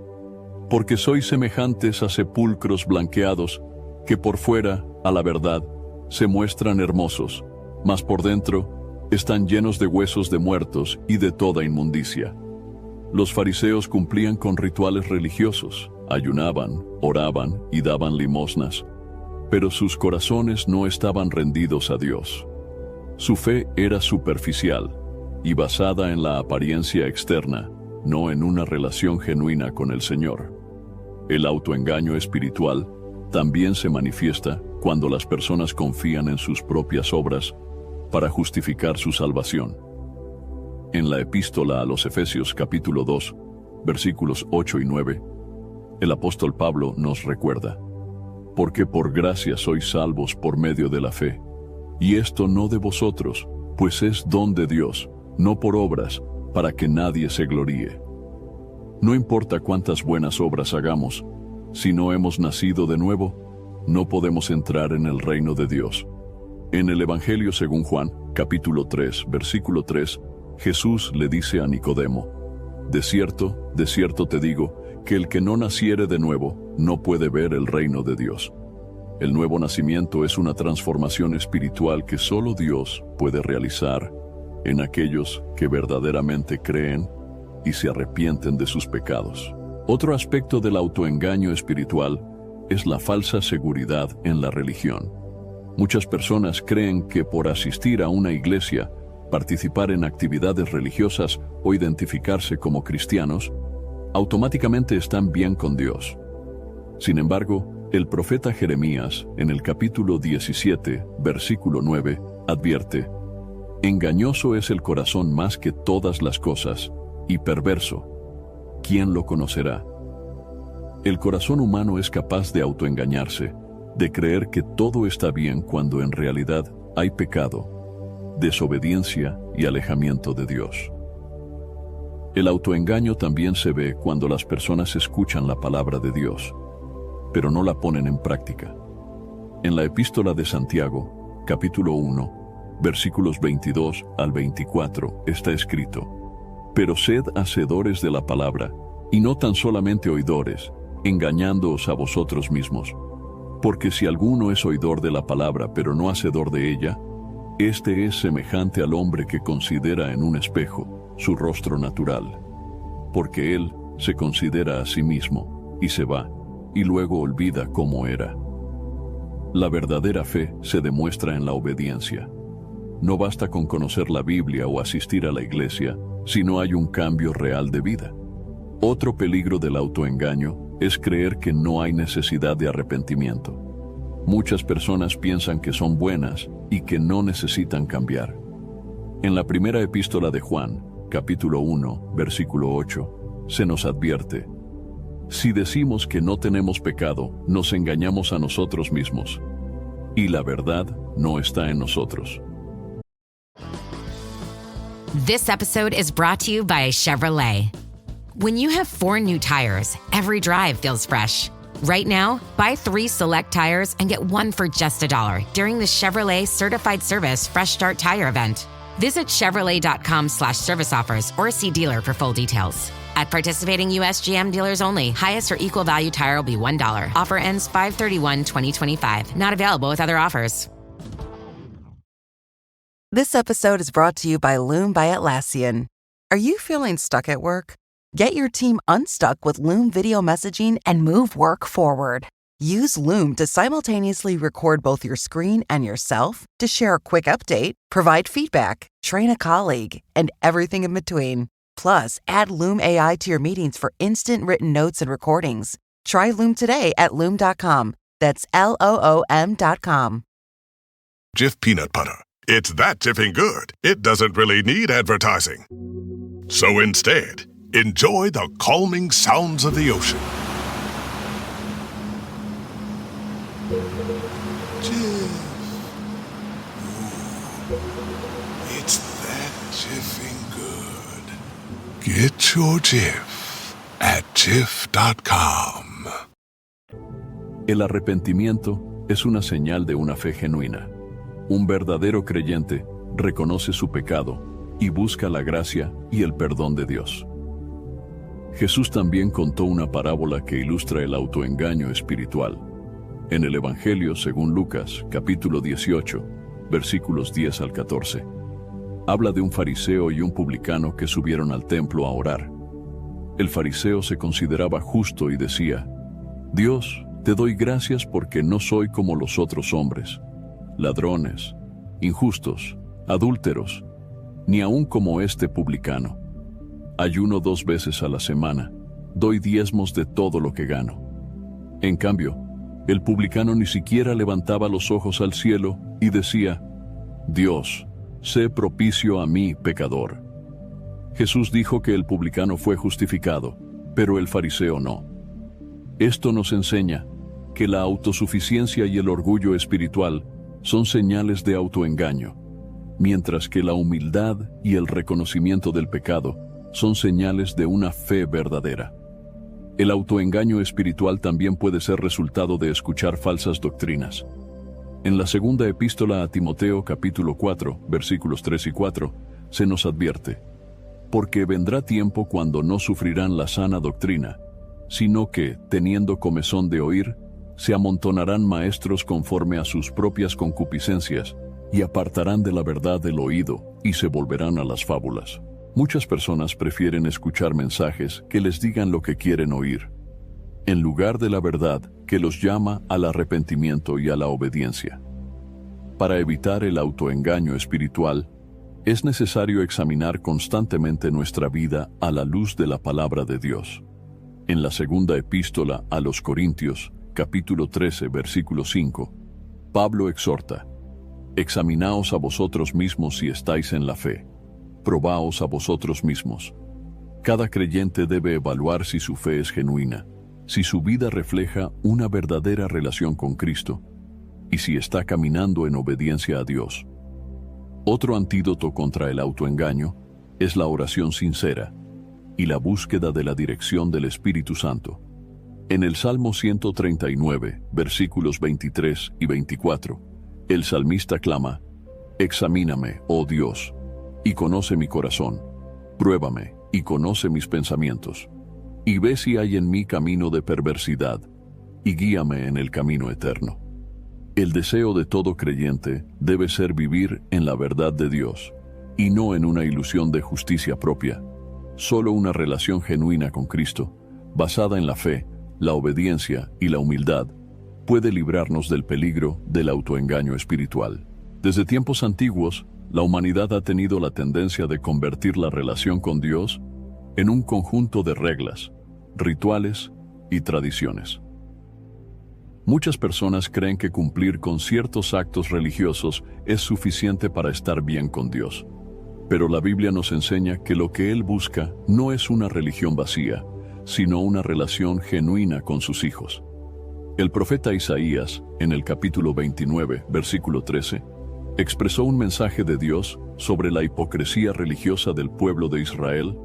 porque sois semejantes a sepulcros blanqueados, que por fuera, a la verdad, se muestran hermosos, mas por dentro están llenos de huesos de muertos y de toda inmundicia». Los fariseos cumplían con rituales religiosos, ayunaban, oraban y daban limosnas, pero sus corazones no estaban rendidos a Dios. Su fe era superficial y basada en la apariencia externa, no en una relación genuina con el Señor. El autoengaño espiritual también se manifiesta cuando las personas confían en sus propias obras para justificar su salvación. En la epístola a los Efesios capítulo 2, versículos 8 y 9, el apóstol Pablo nos recuerda: «Porque por gracia sois salvos por medio de la fe, y esto no de vosotros, pues es don de Dios, no por obras, para que nadie se gloríe». No importa cuántas buenas obras hagamos, si no hemos nacido de nuevo, no podemos entrar en el reino de Dios. En el Evangelio según Juan, capítulo 3, versículo 3, Jesús le dice a Nicodemo: de cierto te digo, que el que no naciere de nuevo no puede ver el reino de Dios». El nuevo nacimiento es una transformación espiritual que solo Dios puede realizar en aquellos que verdaderamente creen y se arrepienten de sus pecados. Otro aspecto del autoengaño espiritual es la falsa seguridad en la religión. Muchas personas creen que por asistir a una iglesia, participar en actividades religiosas o identificarse como cristianos, automáticamente están bien con Dios. Sin embargo, el profeta Jeremías, en el capítulo 17, versículo 9, advierte: «Engañoso es el corazón más que todas las cosas, y perverso. ¿Quién lo conocerá?». El corazón humano es capaz de autoengañarse, de creer que todo está bien cuando en realidad hay pecado, desobediencia y alejamiento de Dios. El autoengaño también se ve cuando las personas escuchan la palabra de Dios, pero no la ponen en práctica. En la epístola de Santiago, capítulo 1, versículos 22 al 24, está escrito: «Pero sed hacedores de la palabra, y no tan solamente oidores, engañándoos a vosotros mismos. Porque si alguno es oidor de la palabra, pero no hacedor de ella, este es semejante al hombre que considera en un espejo su rostro natural, porque él se considera a sí mismo, y se va, y luego olvida cómo era». La verdadera fe se demuestra en la obediencia. No basta con conocer la Biblia o asistir a la iglesia si no hay un cambio real de vida. Otro peligro del autoengaño es creer que no hay necesidad de arrepentimiento. Muchas personas piensan que son buenas y que no necesitan cambiar. En la primera epístola de Juan, capítulo 1, versículo 8, se nos advierte: «Si decimos que no tenemos pecado, nos engañamos a nosotros mismos, y la verdad no está en nosotros». This episode is brought to you by Chevrolet. When you have 4 new tires, every drive feels fresh. Right now, buy 3 select tires and get 1 for just $1 during the Chevrolet Certified Service Fresh Start Tire event. Visit Chevrolet.com/service offers or see dealer for full details. At participating U.S. GM dealers only, highest or equal value tire will be $1. Offer ends 5/31/2025. Not available with other offers. This episode is brought to you by Loom by Atlassian. Are you feeling stuck at work? Get your team unstuck with Loom video messaging and move work forward. Use Loom to simultaneously record both your screen and yourself to share a quick update, provide feedback, train a colleague, and everything in between. Plus, add Loom AI to your meetings for instant written notes and recordings. Try Loom today at Loom.com. That's LOOM.com. Jif peanut butter. It's that jiffing good, it doesn't really need advertising. So instead, enjoy the calming sounds of the ocean. Jif. Ooh, it's that jiffing good. Get your Jif at Jif.com. El arrepentimiento es una señal de una fe genuina. Un verdadero creyente reconoce su pecado y busca la gracia y el perdón de Dios. Jesús también contó una parábola que ilustra el autoengaño espiritual. En el Evangelio según Lucas, capítulo 18, versículos 10 al 14, habla de un fariseo y un publicano que subieron al templo a orar. El fariseo se consideraba justo y decía: Dios, te doy gracias porque no soy como los otros hombres, ladrones, injustos, adúlteros, ni aun como este publicano. Ayuno 2 veces a la semana, doy diezmos de todo lo que gano. En cambio, el publicano ni siquiera levantaba los ojos al cielo y decía: Dios, sé propicio a mí, pecador. Jesús dijo que el publicano fue justificado, pero el fariseo no. Esto nos enseña que la autosuficiencia y el orgullo espiritual son señales de autoengaño, mientras que la humildad y el reconocimiento del pecado son señales de una fe verdadera. El autoengaño espiritual también puede ser resultado de escuchar falsas doctrinas. En la segunda epístola a Timoteo capítulo 4, versículos 3 y 4, se nos advierte: porque vendrá tiempo cuando no sufrirán la sana doctrina, sino que, teniendo comezón de oír, se amontonarán maestros conforme a sus propias concupiscencias, y apartarán de la verdad el oído, y se volverán a las fábulas. Muchas personas prefieren escuchar mensajes que les digan lo que quieren oír, en lugar de la verdad que los llama al arrepentimiento y a la obediencia. Para evitar el autoengaño espiritual, es necesario examinar constantemente nuestra vida a la luz de la palabra de Dios. En la segunda epístola a los Corintios, capítulo 13, versículo 5, Pablo exhorta: examinaos a vosotros mismos si estáis en la fe, probaos a vosotros mismos. Cada creyente debe evaluar si su fe es genuina, si su vida refleja una verdadera relación con Cristo, y si está caminando en obediencia a Dios. Otro antídoto contra el autoengaño es la oración sincera y la búsqueda de la dirección del Espíritu Santo. En el Salmo 139, versículos 23 y 24, el salmista clama: examíname, oh Dios, y conoce mi corazón, pruébame y conoce mis pensamientos, y ve si hay en mí camino de perversidad, y guíame en el camino eterno. El deseo de todo creyente debe ser vivir en la verdad de Dios, y no en una ilusión de justicia propia. Solo una relación genuina con Cristo, basada en la fe, la obediencia y la humildad, puede librarnos del peligro del autoengaño espiritual. Desde tiempos antiguos, la humanidad ha tenido la tendencia de convertir la relación con Dios en un conjunto de reglas, rituales y tradiciones. Muchas personas creen que cumplir con ciertos actos religiosos es suficiente para estar bien con Dios. Pero la Biblia nos enseña que lo que Él busca no es una religión vacía, sino una relación genuina con sus hijos. El profeta Isaías, en el capítulo 29, versículo 13, expresó un mensaje de Dios sobre la hipocresía religiosa del pueblo de Israel.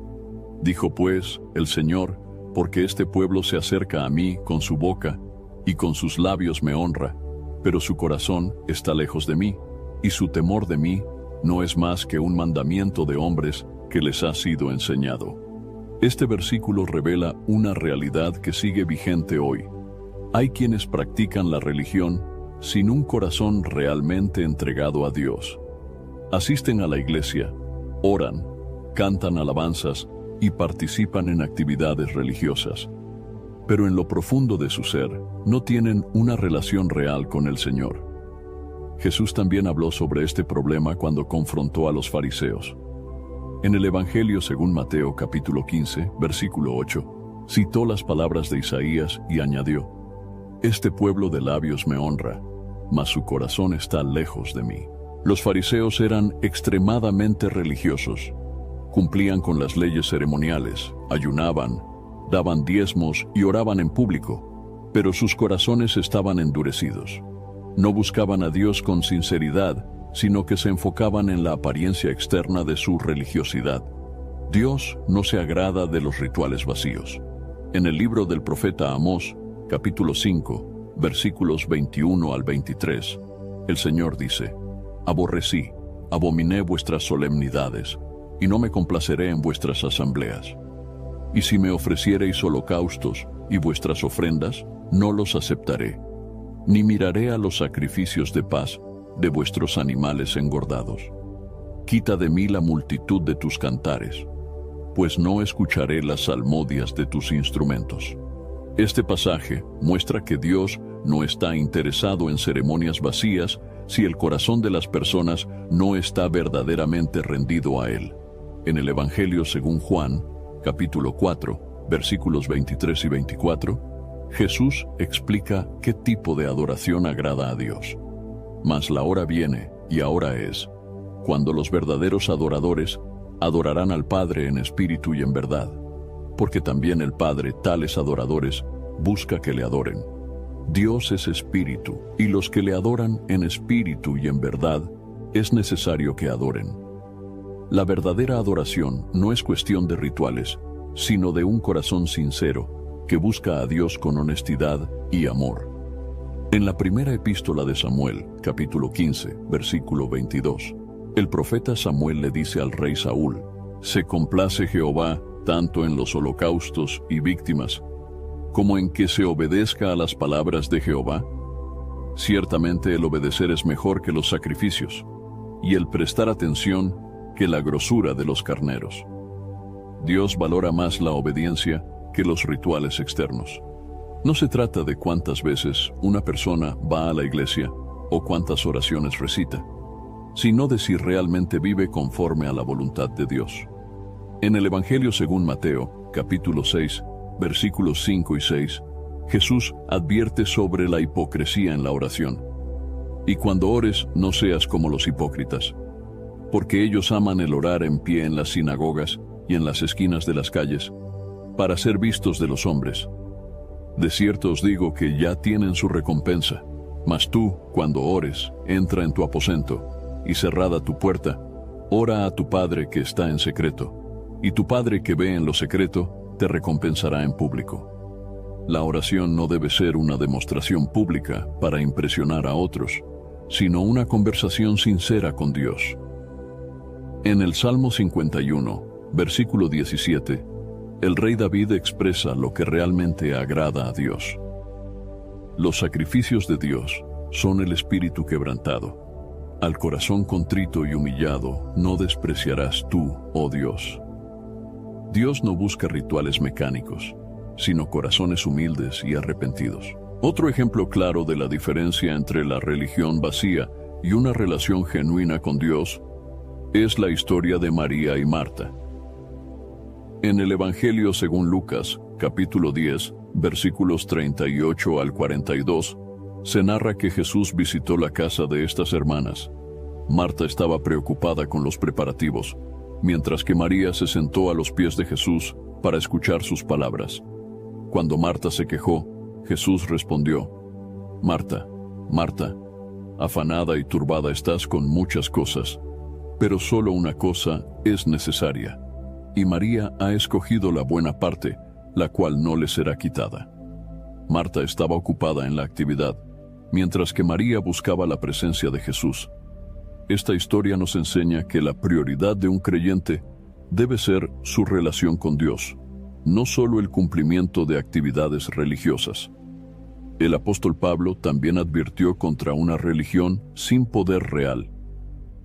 Dijo pues el Señor: porque este pueblo se acerca a mí con su boca, y con sus labios me honra, pero su corazón está lejos de mí, y su temor de mí no es más que un mandamiento de hombres que les ha sido enseñado. Este versículo revela una realidad que sigue vigente hoy. Hay quienes practican la religión sin un corazón realmente entregado a Dios. Asisten a la iglesia, oran, cantan alabanzas y participan en actividades religiosas. Pero en lo profundo de su ser, no tienen una relación real con el Señor. Jesús también habló sobre este problema cuando confrontó a los fariseos. En el Evangelio según Mateo capítulo 15, versículo 8, citó las palabras de Isaías y añadió: «Este pueblo de labios me honra, mas su corazón está lejos de mí». Los fariseos eran extremadamente religiosos. Cumplían con las leyes ceremoniales, ayunaban, daban diezmos y oraban en público, pero sus corazones estaban endurecidos. No buscaban a Dios con sinceridad, sino que se enfocaban en la apariencia externa de su religiosidad. Dios no se agrada de los rituales vacíos. En el libro del profeta Amós, capítulo 5, versículos 21 al 23, el Señor dice: «Aborrecí, abominé vuestras solemnidades, y no me complaceré en vuestras asambleas. Y si me ofreciereis holocaustos y vuestras ofrendas, no los aceptaré, ni miraré a los sacrificios de paz de vuestros animales engordados. Quita de mí la multitud de tus cantares, pues no escucharé las salmodias de tus instrumentos». Este pasaje muestra que Dios no está interesado en ceremonias vacías si el corazón de las personas no está verdaderamente rendido a Él. En el Evangelio según Juan, capítulo 4, versículos 23 y 24, Jesús explica qué tipo de adoración agrada a Dios. Mas la hora viene, y ahora es, cuando los verdaderos adoradores adorarán al Padre en espíritu y en verdad, porque también el Padre tales adoradores busca que le adoren. Dios es espíritu, y los que le adoran en espíritu y en verdad es necesario que adoren. La verdadera adoración no es cuestión de rituales, sino de un corazón sincero que busca a Dios con honestidad y amor. En la primera epístola de Samuel, capítulo 15, versículo 22, el profeta Samuel le dice al rey Saúl: «Se complace Jehová tanto en los holocaustos y víctimas, como en que se obedezca a las palabras de Jehová. Ciertamente el obedecer es mejor que los sacrificios, y el prestar atención que la grosura de los carneros». Dios valora más la obediencia que los rituales externos. No se trata de cuántas veces una persona va a la iglesia o cuántas oraciones recita, sino de si realmente vive conforme a la voluntad de Dios. En el Evangelio según Mateo, capítulo 6, versículos 5 y 6, Jesús advierte sobre la hipocresía en la oración. «Y cuando ores, no seas como los hipócritas, porque ellos aman el orar en pie en las sinagogas y en las esquinas de las calles, para ser vistos de los hombres. De cierto os digo que ya tienen su recompensa. Mas tú, cuando ores, entra en tu aposento, y cerrada tu puerta, ora a tu Padre que está en secreto, y tu Padre que ve en lo secreto te recompensará en público». La oración no debe ser una demostración pública para impresionar a otros, sino una conversación sincera con Dios. En el Salmo 51, versículo 17, el rey David expresa lo que realmente agrada a Dios. «Los sacrificios de Dios son el espíritu quebrantado. Al corazón contrito y humillado no despreciarás tú, oh Dios». Dios no busca rituales mecánicos, sino corazones humildes y arrepentidos. Otro ejemplo claro de la diferencia entre la religión vacía y una relación genuina con Dios es la historia de María y Marta. En el Evangelio según Lucas, capítulo 10, versículos 38 al 42, se narra que Jesús visitó la casa de estas hermanas. Marta estaba preocupada con los preparativos, mientras que María se sentó a los pies de Jesús para escuchar sus palabras. Cuando Marta se quejó, Jesús respondió: «Marta, Marta, afanada y turbada estás con muchas cosas, pero solo una cosa es necesaria, y María ha escogido la buena parte, la cual no le será quitada». Marta estaba ocupada en la actividad, mientras que María buscaba la presencia de Jesús. Esta historia nos enseña que la prioridad de un creyente debe ser su relación con Dios, no solo el cumplimiento de actividades religiosas. El apóstol Pablo también advirtió contra una religión sin poder real.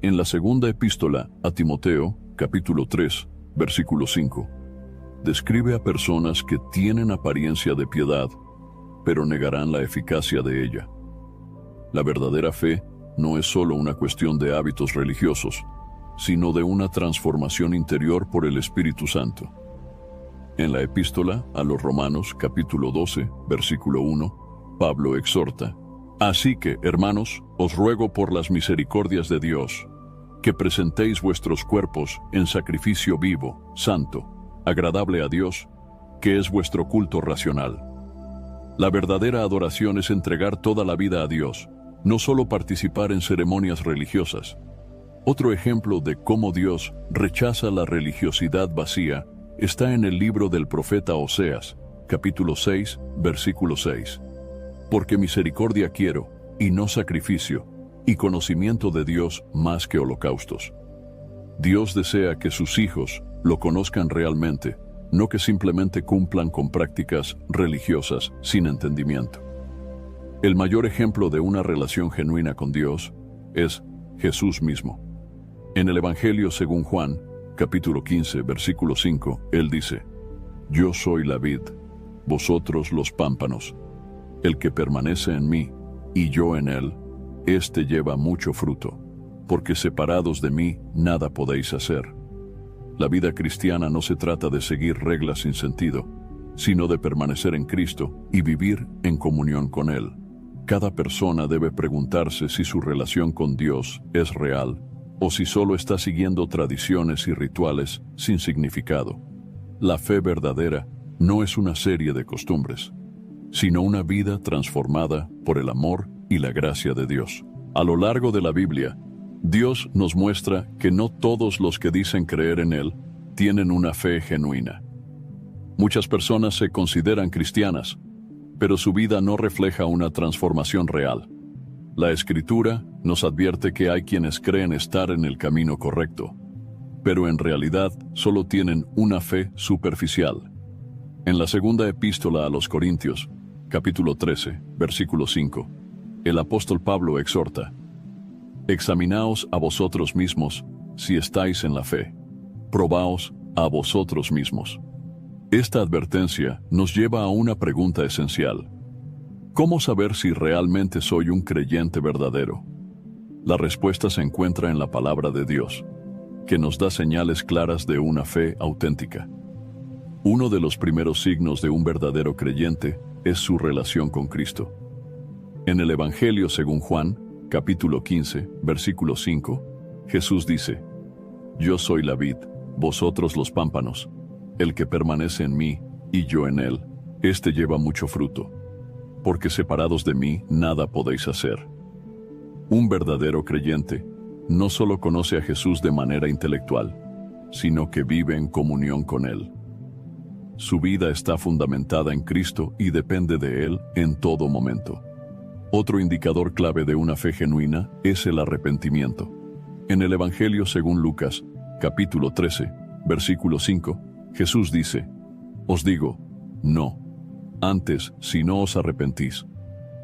En la segunda epístola a Timoteo, capítulo 3, versículo 5, describe a personas que tienen apariencia de piedad, pero negarán la eficacia de ella. La verdadera fe no es solo una cuestión de hábitos religiosos, sino de una transformación interior por el Espíritu Santo. En la epístola a los Romanos, capítulo 12, versículo 1, Pablo exhorta: Así que, hermanos, os ruego por las misericordias de Dios, que presentéis vuestros cuerpos en sacrificio vivo, santo, agradable a Dios, que es vuestro culto racional. La verdadera adoración es entregar toda la vida a Dios, no solo participar en ceremonias religiosas. Otro ejemplo de cómo Dios rechaza la religiosidad vacía está en el libro del profeta Oseas, capítulo 6, versículo 6. Porque misericordia quiero, y no sacrificio, y conocimiento de Dios más que holocaustos. Dios desea que sus hijos lo conozcan realmente, no que simplemente cumplan con prácticas religiosas sin entendimiento. El mayor ejemplo de una relación genuina con Dios es Jesús mismo. En el Evangelio según Juan, capítulo 15, versículo 5, Él dice: Yo soy la vid, vosotros los pámpanos. El que permanece en mí, y yo en él, éste lleva mucho fruto, porque separados de mí nada podéis hacer. La vida cristiana no se trata de seguir reglas sin sentido, sino de permanecer en Cristo y vivir en comunión con Él. Cada persona debe preguntarse si su relación con Dios es real, o si solo está siguiendo tradiciones y rituales sin significado. La fe verdadera no es una serie de costumbres, sino una vida transformada por el amor y la gracia de Dios. A lo largo de la Biblia, Dios nos muestra que no todos los que dicen creer en Él tienen una fe genuina. Muchas personas se consideran cristianas, pero su vida no refleja una transformación real. La Escritura nos advierte que hay quienes creen estar en el camino correcto, pero en realidad solo tienen una fe superficial. En la segunda epístola a los Corintios, capítulo 13, versículo 5, el apóstol Pablo exhorta: Examinaos a vosotros mismos si estáis en la fe. Probaos a vosotros mismos. Esta advertencia nos lleva a una pregunta esencial. ¿Cómo saber si realmente soy un creyente verdadero? La respuesta se encuentra en la palabra de Dios, que nos da señales claras de una fe auténtica. Uno de los primeros signos de un verdadero creyente es su relación con Cristo. En el Evangelio según Juan, capítulo 15, versículo 5, Jesús dice: Yo soy la vid, vosotros los pámpanos. El que permanece en mí, y yo en él, éste lleva mucho fruto, porque separados de mí nada podéis hacer. Un verdadero creyente no solo conoce a Jesús de manera intelectual, sino que vive en comunión con Él. Su vida está fundamentada en Cristo y depende de Él en todo momento. Otro indicador clave de una fe genuina es el arrepentimiento. En el Evangelio según Lucas, capítulo 13, versículo 5, Jesús dice: Os digo, no. Antes, si no os arrepentís,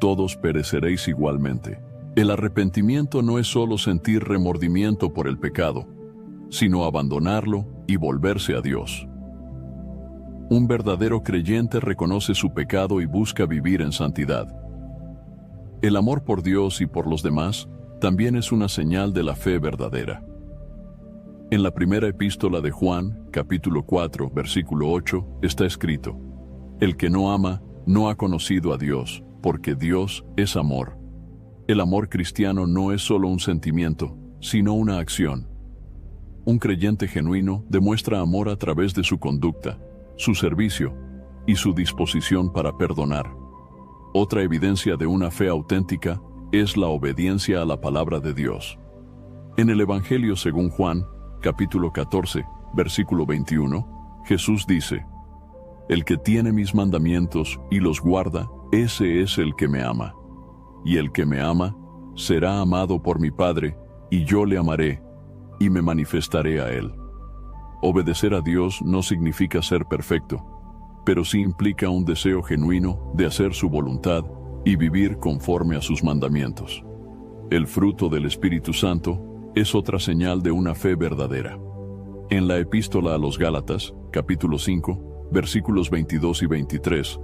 todos pereceréis igualmente. El arrepentimiento no es solo sentir remordimiento por el pecado, sino abandonarlo y volverse a Dios. Un verdadero creyente reconoce su pecado y busca vivir en santidad. El amor por Dios y por los demás también es una señal de la fe verdadera. En la primera epístola de Juan, capítulo 4, versículo 8, está escrito: El que no ama, no ha conocido a Dios, porque Dios es amor. El amor cristiano no es solo un sentimiento, sino una acción. Un creyente genuino demuestra amor a través de su conducta, su servicio y su disposición para perdonar. Otra evidencia de una fe auténtica es la obediencia a la palabra de Dios. En el Evangelio según Juan, capítulo 14, versículo 21, Jesús dice: El que tiene mis mandamientos y los guarda, ese es el que me ama. Y el que me ama, será amado por mi Padre, y yo le amaré, y me manifestaré a él. Obedecer a Dios no significa ser perfecto, pero sí implica un deseo genuino de hacer su voluntad y vivir conforme a sus mandamientos. El fruto del Espíritu Santo es otra señal de una fe verdadera. En la epístola a los Gálatas, capítulo 5, versículos 22 y 23,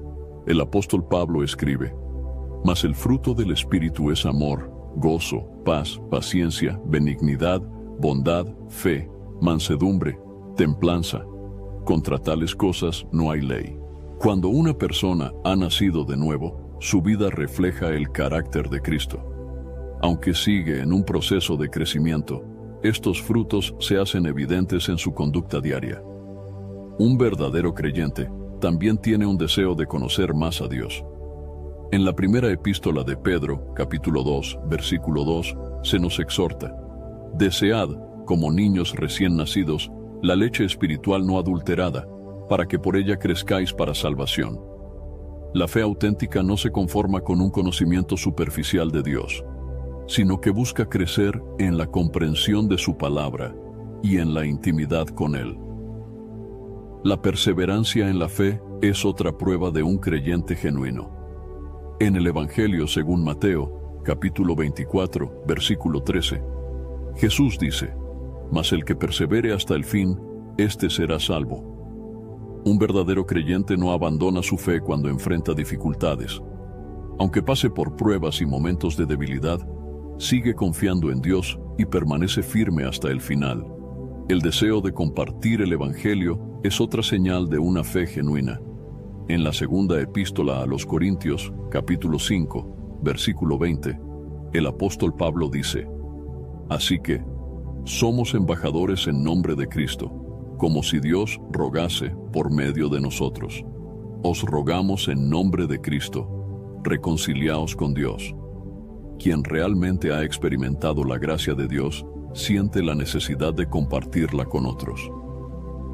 el apóstol Pablo escribe: Mas el fruto del Espíritu es amor, gozo, paz, paciencia, benignidad, bondad, fe, mansedumbre, templanza. Contra tales cosas no hay ley. Cuando una persona ha nacido de nuevo, su vida refleja el carácter de Cristo. Aunque sigue en un proceso de crecimiento, estos frutos se hacen evidentes en su conducta diaria. Un verdadero creyente también tiene un deseo de conocer más a Dios. En la primera epístola de Pedro, capítulo 2, versículo 2, se nos exhorta: Desead, como niños recién nacidos, la leche espiritual no adulterada, para que por ella crezcáis para salvación. La fe auténtica no se conforma con un conocimiento superficial de Dios, sino que busca crecer en la comprensión de su palabra y en la intimidad con Él. La perseverancia en la fe es otra prueba de un creyente genuino. En el Evangelio según Mateo, capítulo 24, versículo 13, Jesús dice: Mas el que persevere hasta el fin, éste será salvo. Un verdadero creyente no abandona su fe cuando enfrenta dificultades. Aunque pase por pruebas y momentos de debilidad, sigue confiando en Dios y permanece firme hasta el final. El deseo de compartir el Evangelio es otra señal de una fe genuina. En la segunda epístola a los Corintios, capítulo 5, versículo 20, el apóstol Pablo dice: Así que, somos embajadores en nombre de Cristo, como si Dios rogase por medio de nosotros. Os rogamos en nombre de Cristo, reconciliaos con Dios. Quien realmente ha experimentado la gracia de Dios, siente la necesidad de compartirla con otros.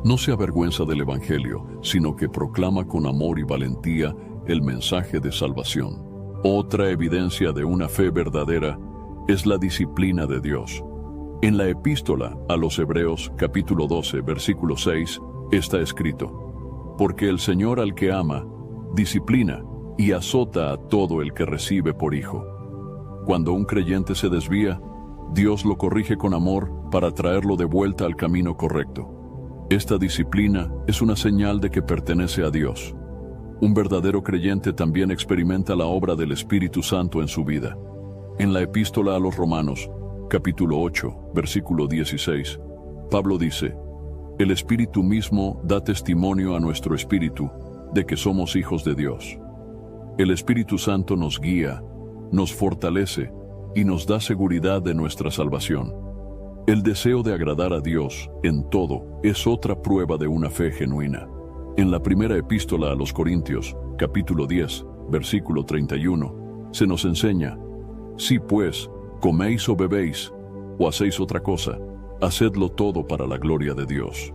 No se avergüenza del Evangelio, sino que proclama con amor y valentía el mensaje de salvación. Otra evidencia de una fe verdadera es la disciplina de Dios. En la epístola a los Hebreos, capítulo 12, versículo 6, está escrito: Porque el Señor al que ama, disciplina y azota a todo el que recibe por hijo. Cuando un creyente se desvía, Dios lo corrige con amor para traerlo de vuelta al camino correcto. Esta disciplina es una señal de que pertenece a Dios. Un verdadero creyente también experimenta la obra del Espíritu Santo en su vida. En la epístola a los Romanos, capítulo 8, versículo 16, Pablo dice: El Espíritu mismo da testimonio a nuestro espíritu de que somos hijos de Dios. El Espíritu Santo nos guía, nos fortalece y nos da seguridad de nuestra salvación. El deseo de agradar a Dios en todo es otra prueba de una fe genuina. En la primera epístola a los Corintios, capítulo 10, versículo 31, se nos enseña: Si pues coméis o bebéis, o hacéis otra cosa, hacedlo todo para la gloria de Dios.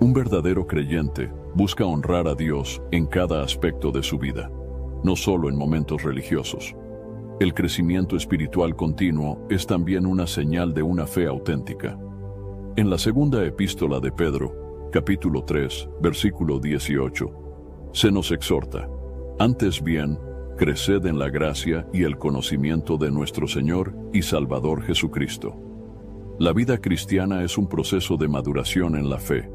Un verdadero creyente busca honrar a Dios en cada aspecto de su vida, no solo en momentos religiosos. El crecimiento espiritual continuo es también una señal de una fe auténtica. En la segunda epístola de Pedro, capítulo 3, versículo 18, se nos exhorta: Antes bien, creced en la gracia y el conocimiento de nuestro Señor y Salvador Jesucristo. La vida cristiana es un proceso de maduración en la fe,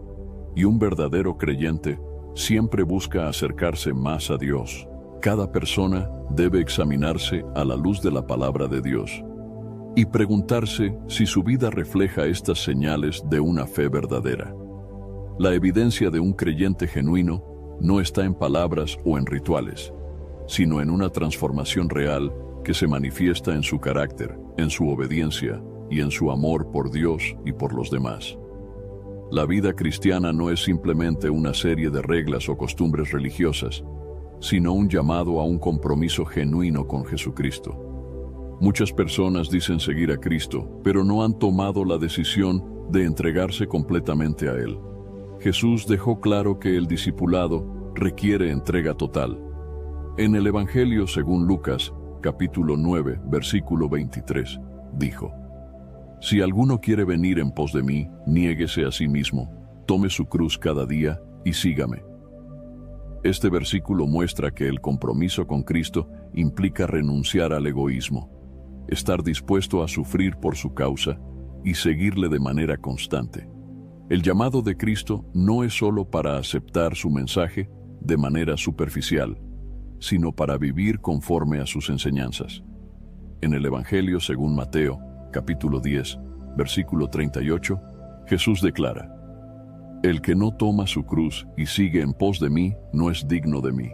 y un verdadero creyente siempre busca acercarse más a Dios. Cada persona debe examinarse a la luz de la palabra de Dios y preguntarse si su vida refleja estas señales de una fe verdadera. La evidencia de un creyente genuino no está en palabras o en rituales, sino en una transformación real que se manifiesta en su carácter, en su obediencia y en su amor por Dios y por los demás. La vida cristiana no es simplemente una serie de reglas o costumbres religiosas, sino un llamado a un compromiso genuino con Jesucristo. Muchas personas dicen seguir a Cristo, pero no han tomado la decisión de entregarse completamente a Él. Jesús dejó claro que el discipulado requiere entrega total. En el Evangelio según Lucas, capítulo 9, versículo 23, dijo: Si alguno quiere venir en pos de mí, niéguese a sí mismo, tome su cruz cada día y sígame. Este versículo muestra que el compromiso con Cristo implica renunciar al egoísmo, estar dispuesto a sufrir por su causa y seguirle de manera constante. El llamado de Cristo no es solo para aceptar su mensaje de manera superficial, sino para vivir conforme a sus enseñanzas. En el Evangelio según Mateo, capítulo 10, versículo 38, Jesús declara: «El que no toma su cruz y sigue en pos de mí, no es digno de mí».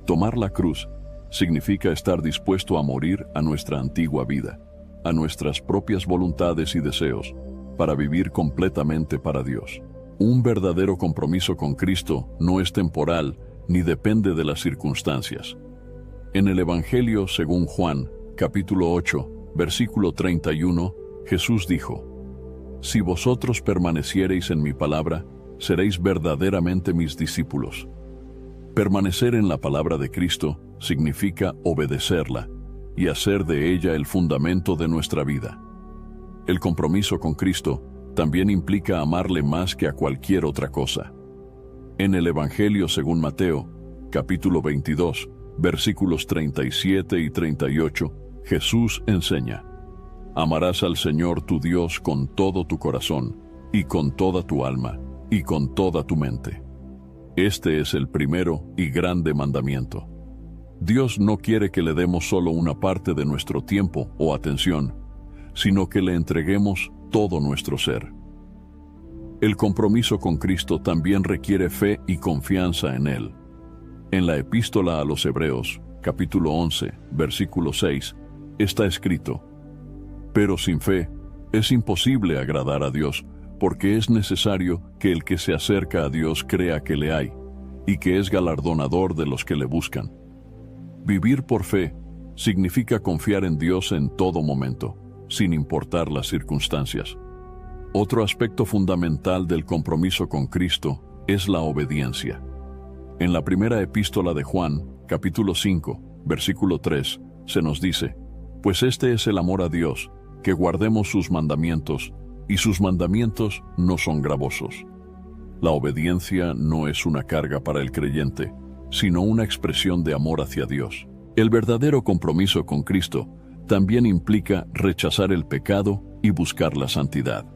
Tomar la cruz significa estar dispuesto a morir a nuestra antigua vida, a nuestras propias voluntades y deseos, para vivir completamente para Dios. Un verdadero compromiso con Cristo no es temporal ni depende de las circunstancias. En el Evangelio según Juan, capítulo 8, versículo 31, Jesús dijo: «Si vosotros permaneciereis en mi palabra, seréis verdaderamente mis discípulos». Permanecer en la palabra de Cristo significa obedecerla y hacer de ella el fundamento de nuestra vida. El compromiso con Cristo también implica amarle más que a cualquier otra cosa. En el Evangelio según Mateo, capítulo 22, versículos 37 y 38, Jesús enseña: «Amarás al Señor tu Dios con todo tu corazón, y con toda tu alma, y con toda tu mente. Este es el primero y grande mandamiento». Dios no quiere que le demos solo una parte de nuestro tiempo o atención, sino que le entreguemos todo nuestro ser. El compromiso con Cristo también requiere fe y confianza en Él. En la Epístola a los Hebreos, capítulo 11, versículo 6, está escrito: «Pero sin fe es imposible agradar a Dios, porque es necesario que el que se acerca a Dios crea que le hay, y que es galardonador de los que le buscan». Vivir por fe significa confiar en Dios en todo momento, sin importar las circunstancias. Otro aspecto fundamental del compromiso con Cristo es la obediencia. En la primera epístola de Juan, capítulo 5, versículo 3, se nos dice: «Pues este es el amor a Dios, que guardemos sus mandamientos, y sus mandamientos no son gravosos». La obediencia no es una carga para el creyente, sino una expresión de amor hacia Dios. El verdadero compromiso con Cristo también implica rechazar el pecado y buscar la santidad.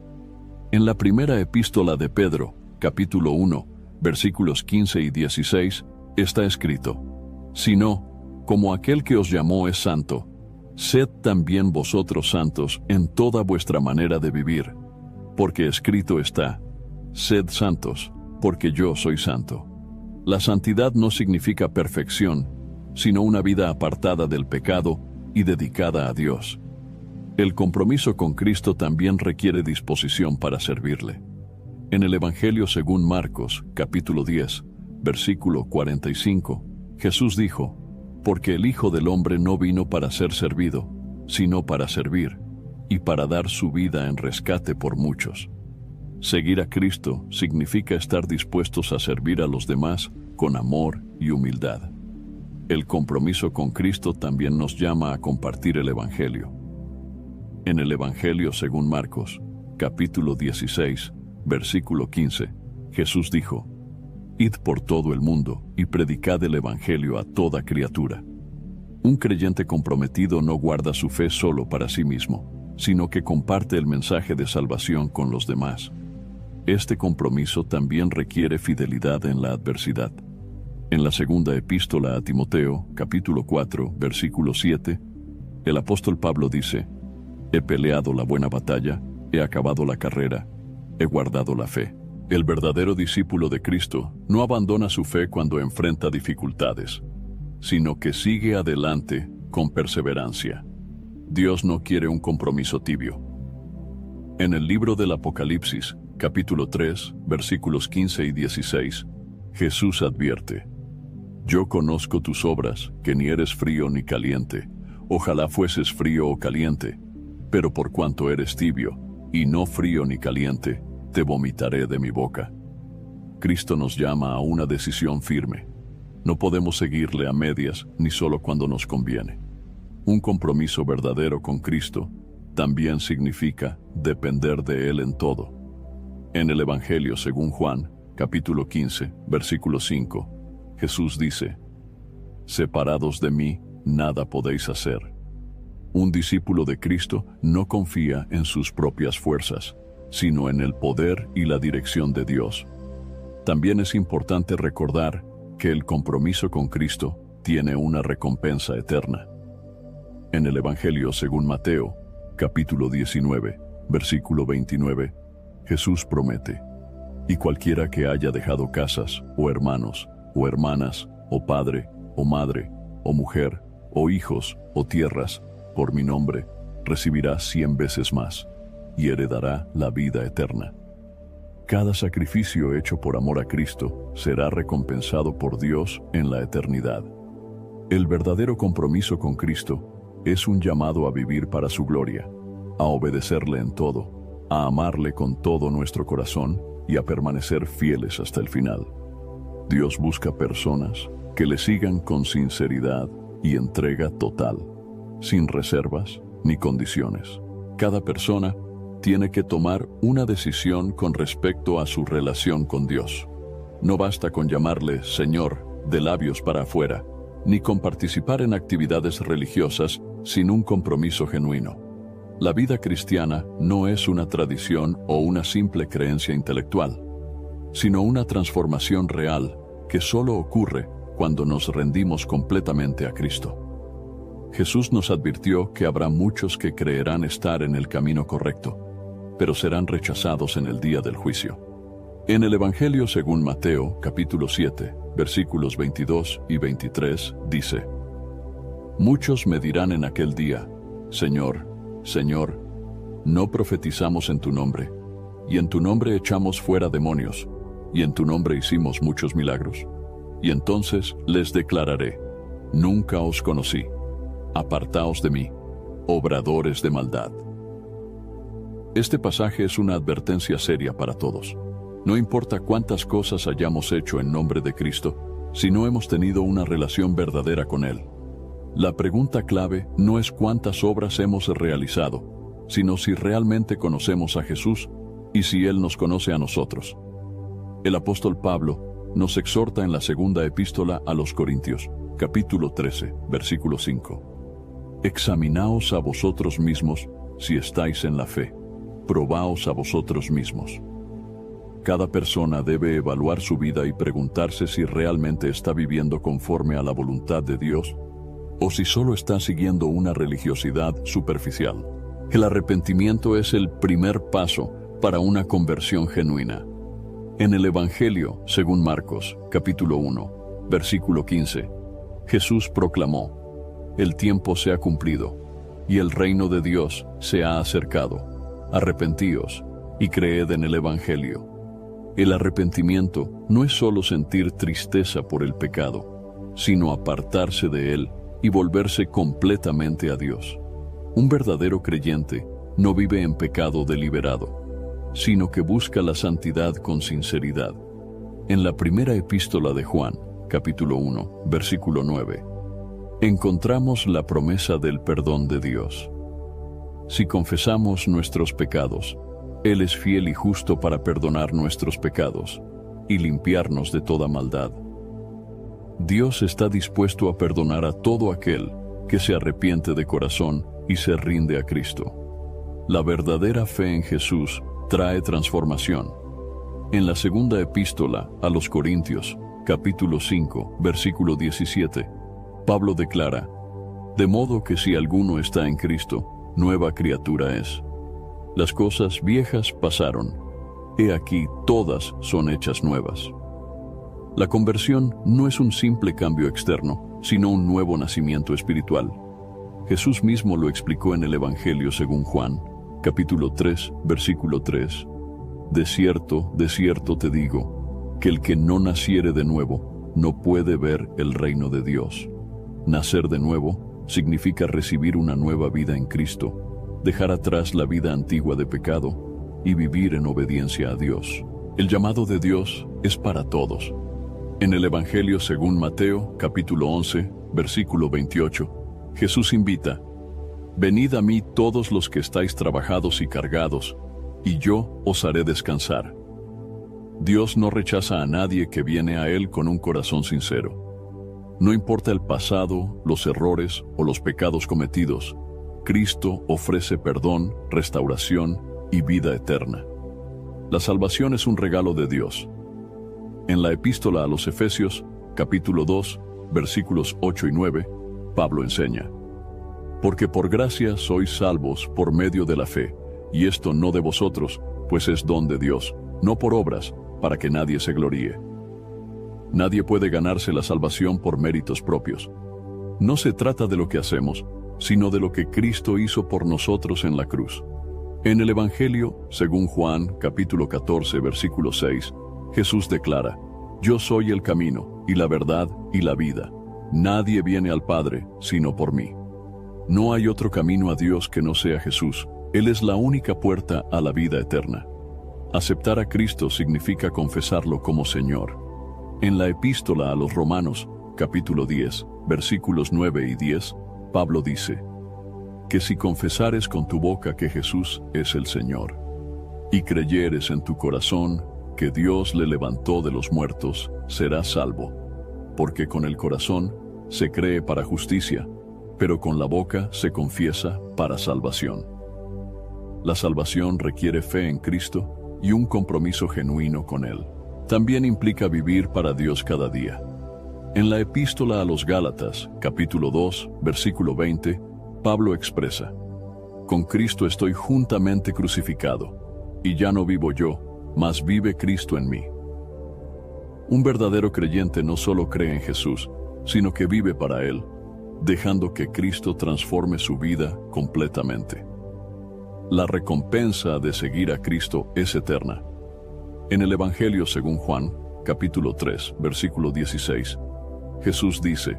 En la primera epístola de Pedro, capítulo 1, versículos 15 y 16, está escrito: «Sino, como aquel que os llamó es santo, sed también vosotros santos en toda vuestra manera de vivir, porque escrito está: sed santos, porque yo soy santo». La santidad no significa perfección, sino una vida apartada del pecado y dedicada a Dios. El compromiso con Cristo también requiere disposición para servirle. En el Evangelio según Marcos, capítulo 10, versículo 45, Jesús dijo: «Porque el Hijo del Hombre no vino para ser servido, sino para servir, y para dar su vida en rescate por muchos». Seguir a Cristo significa estar dispuestos a servir a los demás con amor y humildad. El compromiso con Cristo también nos llama a compartir el Evangelio. En el Evangelio según Marcos, capítulo 16, versículo 15, Jesús dijo: «Id por todo el mundo y predicad el Evangelio a toda criatura». Un creyente comprometido no guarda su fe solo para sí mismo, sino que comparte el mensaje de salvación con los demás. Este compromiso también requiere fidelidad en la adversidad. En la segunda epístola a Timoteo, capítulo 4, versículo 7, el apóstol Pablo dice: «He peleado la buena batalla, he acabado la carrera, he guardado la fe». El verdadero discípulo de Cristo no abandona su fe cuando enfrenta dificultades, sino que sigue adelante con perseverancia. Dios no quiere un compromiso tibio. En el libro del Apocalipsis, capítulo 3, versículos 15 y 16, Jesús advierte: «Yo conozco tus obras, que ni eres frío ni caliente. Ojalá fueses frío o caliente, pero por cuanto eres tibio, y no frío ni caliente, te vomitaré de mi boca». Cristo nos llama a una decisión firme. No podemos seguirle a medias ni solo cuando nos conviene. Un compromiso verdadero con Cristo también significa depender de Él en todo. En el Evangelio según Juan, capítulo 15, versículo 5, Jesús dice: «Separados de mí, nada podéis hacer». Un discípulo de Cristo no confía en sus propias fuerzas, sino en el poder y la dirección de Dios. También es importante recordar que el compromiso con Cristo tiene una recompensa eterna. En el Evangelio según Mateo, capítulo 19, versículo 29, Jesús promete: «Y cualquiera que haya dejado casas, o hermanos, o hermanas, o padre, o madre, o mujer, o hijos, o tierras, por mi nombre, recibirá 100 veces más, y heredará la vida eterna». Cada sacrificio hecho por amor a Cristo será recompensado por Dios en la eternidad. El verdadero compromiso con Cristo es un llamado a vivir para su gloria, a obedecerle en todo, a amarle con todo nuestro corazón y a permanecer fieles hasta el final. Dios busca personas que le sigan con sinceridad y entrega total, sin reservas ni condiciones. Cada persona tiene que tomar una decisión con respecto a su relación con Dios. No basta con llamarle Señor de labios para afuera, ni con participar en actividades religiosas sin un compromiso genuino. La vida cristiana no es una tradición o una simple creencia intelectual, sino una transformación real que solo ocurre cuando nos rendimos completamente a Cristo. Jesús nos advirtió que habrá muchos que creerán estar en el camino correcto, pero serán rechazados en el día del juicio. En el Evangelio según Mateo, capítulo 7, versículos 22 y 23, dice: «Muchos me dirán en aquel día: Señor, Señor, ¿no profetizamos en tu nombre? Y en tu nombre echamos fuera demonios, y en tu nombre hicimos muchos milagros. Y entonces les declararé: nunca os conocí. Apartaos de mí, obradores de maldad». Este pasaje es una advertencia seria para todos. No importa cuántas cosas hayamos hecho en nombre de Cristo, si no hemos tenido una relación verdadera con Él. La pregunta clave no es cuántas obras hemos realizado, sino si realmente conocemos a Jesús y si Él nos conoce a nosotros. El apóstol Pablo nos exhorta en la segunda epístola a los Corintios, capítulo 13, versículo 5. «Examinaos a vosotros mismos si estáis en la fe. Probaos a vosotros mismos». Cada persona debe evaluar su vida y preguntarse si realmente está viviendo conforme a la voluntad de Dios o si solo está siguiendo una religiosidad superficial. El arrepentimiento es el primer paso para una conversión genuina. En el Evangelio, según Marcos, capítulo 1, versículo 15, Jesús proclamó: «El tiempo se ha cumplido, y el reino de Dios se ha acercado. Arrepentíos y creed en el Evangelio». El arrepentimiento no es solo sentir tristeza por el pecado, sino apartarse de él y volverse completamente a Dios. Un verdadero creyente no vive en pecado deliberado, sino que busca la santidad con sinceridad. En la primera epístola de Juan, capítulo 1, versículo 9, encontramos la promesa del perdón de Dios. Si confesamos nuestros pecados, Él es fiel y justo para perdonar nuestros pecados y limpiarnos de toda maldad. Dios está dispuesto a perdonar a todo aquel que se arrepiente de corazón y se rinde a Cristo. La verdadera fe en Jesús trae transformación. En la segunda epístola a los Corintios, capítulo 5, versículo 17, Pablo declara: «De modo que si alguno está en Cristo, nueva criatura es. Las cosas viejas pasaron, he aquí todas son hechas nuevas». La conversión no es un simple cambio externo, sino un nuevo nacimiento espiritual. Jesús mismo lo explicó en el Evangelio según Juan, capítulo 3, versículo 3. «De cierto te digo, que el que no naciere de nuevo no puede ver el reino de Dios». Nacer de nuevo significa recibir una nueva vida en Cristo, dejar atrás la vida antigua de pecado y vivir en obediencia a Dios. El llamado de Dios es para todos. En el Evangelio según Mateo, capítulo 11, versículo 28, Jesús invita: «Venid a mí todos los que estáis trabajados y cargados, y yo os haré descansar». Dios no rechaza a nadie que viene a Él con un corazón sincero. No importa el pasado, los errores o los pecados cometidos, Cristo ofrece perdón, restauración y vida eterna. La salvación es un regalo de Dios. En la epístola a los Efesios, capítulo 2, versículos 8 y 9, Pablo enseña: porque por gracia sois salvos por medio de la fe, y esto no de vosotros, pues es don de Dios, no por obras, para que nadie se gloríe. Nadie puede ganarse la salvación por méritos propios. No se trata de lo que hacemos, sino de lo que Cristo hizo por nosotros en la cruz. En el Evangelio, según Juan, capítulo 14, versículo 6, Jesús declara: yo soy el camino, y la verdad, y la vida. Nadie viene al Padre, sino por mí. No hay otro camino a Dios que no sea Jesús. Él es la única puerta a la vida eterna. Aceptar a Cristo significa confesarlo como Señor. En la epístola a los Romanos, capítulo 10, versículos 9 y 10, Pablo dice: que si confesares con tu boca que Jesús es el Señor, y creyeres en tu corazón que Dios le levantó de los muertos, serás salvo. Porque con el corazón se cree para justicia, pero con la boca se confiesa para salvación. La salvación requiere fe en Cristo y un compromiso genuino con Él. También implica vivir para Dios cada día. En la epístola a los Gálatas, capítulo 2, versículo 20, Pablo expresa: con Cristo estoy juntamente crucificado, y ya no vivo yo, mas vive Cristo en mí. Un verdadero creyente no solo cree en Jesús, sino que vive para Él, dejando que Cristo transforme su vida completamente. La recompensa de seguir a Cristo es eterna. En el Evangelio según Juan, capítulo 3, versículo 16, Jesús dice: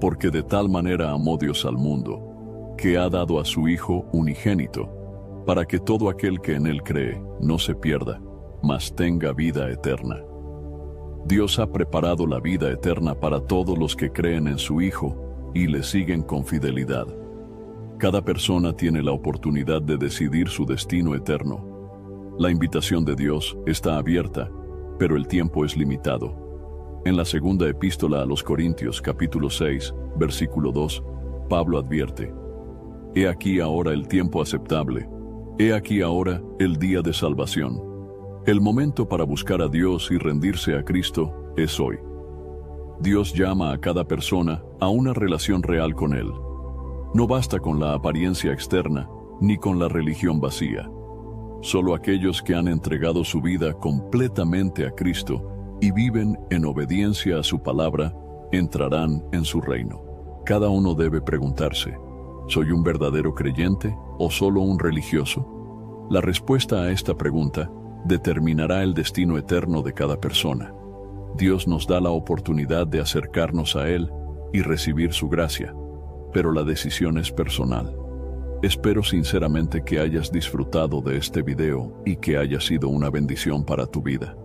porque de tal manera amó Dios al mundo, que ha dado a su Hijo unigénito, para que todo aquel que en Él cree no se pierda, mas tenga vida eterna. Dios ha preparado la vida eterna para todos los que creen en su Hijo y le siguen con fidelidad. Cada persona tiene la oportunidad de decidir su destino eterno. La invitación de Dios está abierta, pero el tiempo es limitado. En la segunda epístola a los Corintios, capítulo 6, versículo 2, Pablo advierte: he aquí ahora el tiempo aceptable, he aquí ahora el día de salvación. El momento para buscar a Dios y rendirse a Cristo es hoy. Dios llama a cada persona a una relación real con Él. No basta con la apariencia externa, ni con la religión vacía. Solo aquellos que han entregado su vida completamente a Cristo y viven en obediencia a su palabra, entrarán en su reino. Cada uno debe preguntarse: ¿soy un verdadero creyente o solo un religioso? La respuesta a esta pregunta determinará el destino eterno de cada persona. Dios nos da la oportunidad de acercarnos a Él y recibir su gracia, pero la decisión es personal. Espero sinceramente que hayas disfrutado de este video y que haya sido una bendición para tu vida.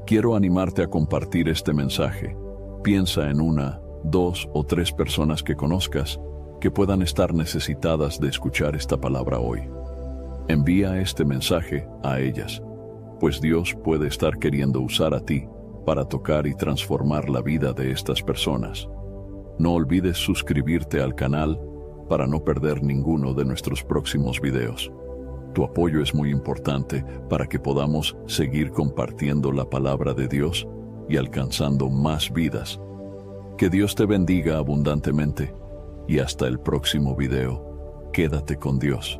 Quiero animarte a compartir este mensaje. Piensa en 1, 2 o 3 personas que conozcas que puedan estar necesitadas de escuchar esta palabra hoy. Envía este mensaje a ellas, pues Dios puede estar queriendo usar a ti para tocar y transformar la vida de estas personas. No olvides suscribirte al canal para no perder ninguno de nuestros próximos videos. Tu apoyo es muy importante para que podamos seguir compartiendo la palabra de Dios y alcanzando más vidas. Que Dios te bendiga abundantemente y hasta el próximo video. Quédate con Dios.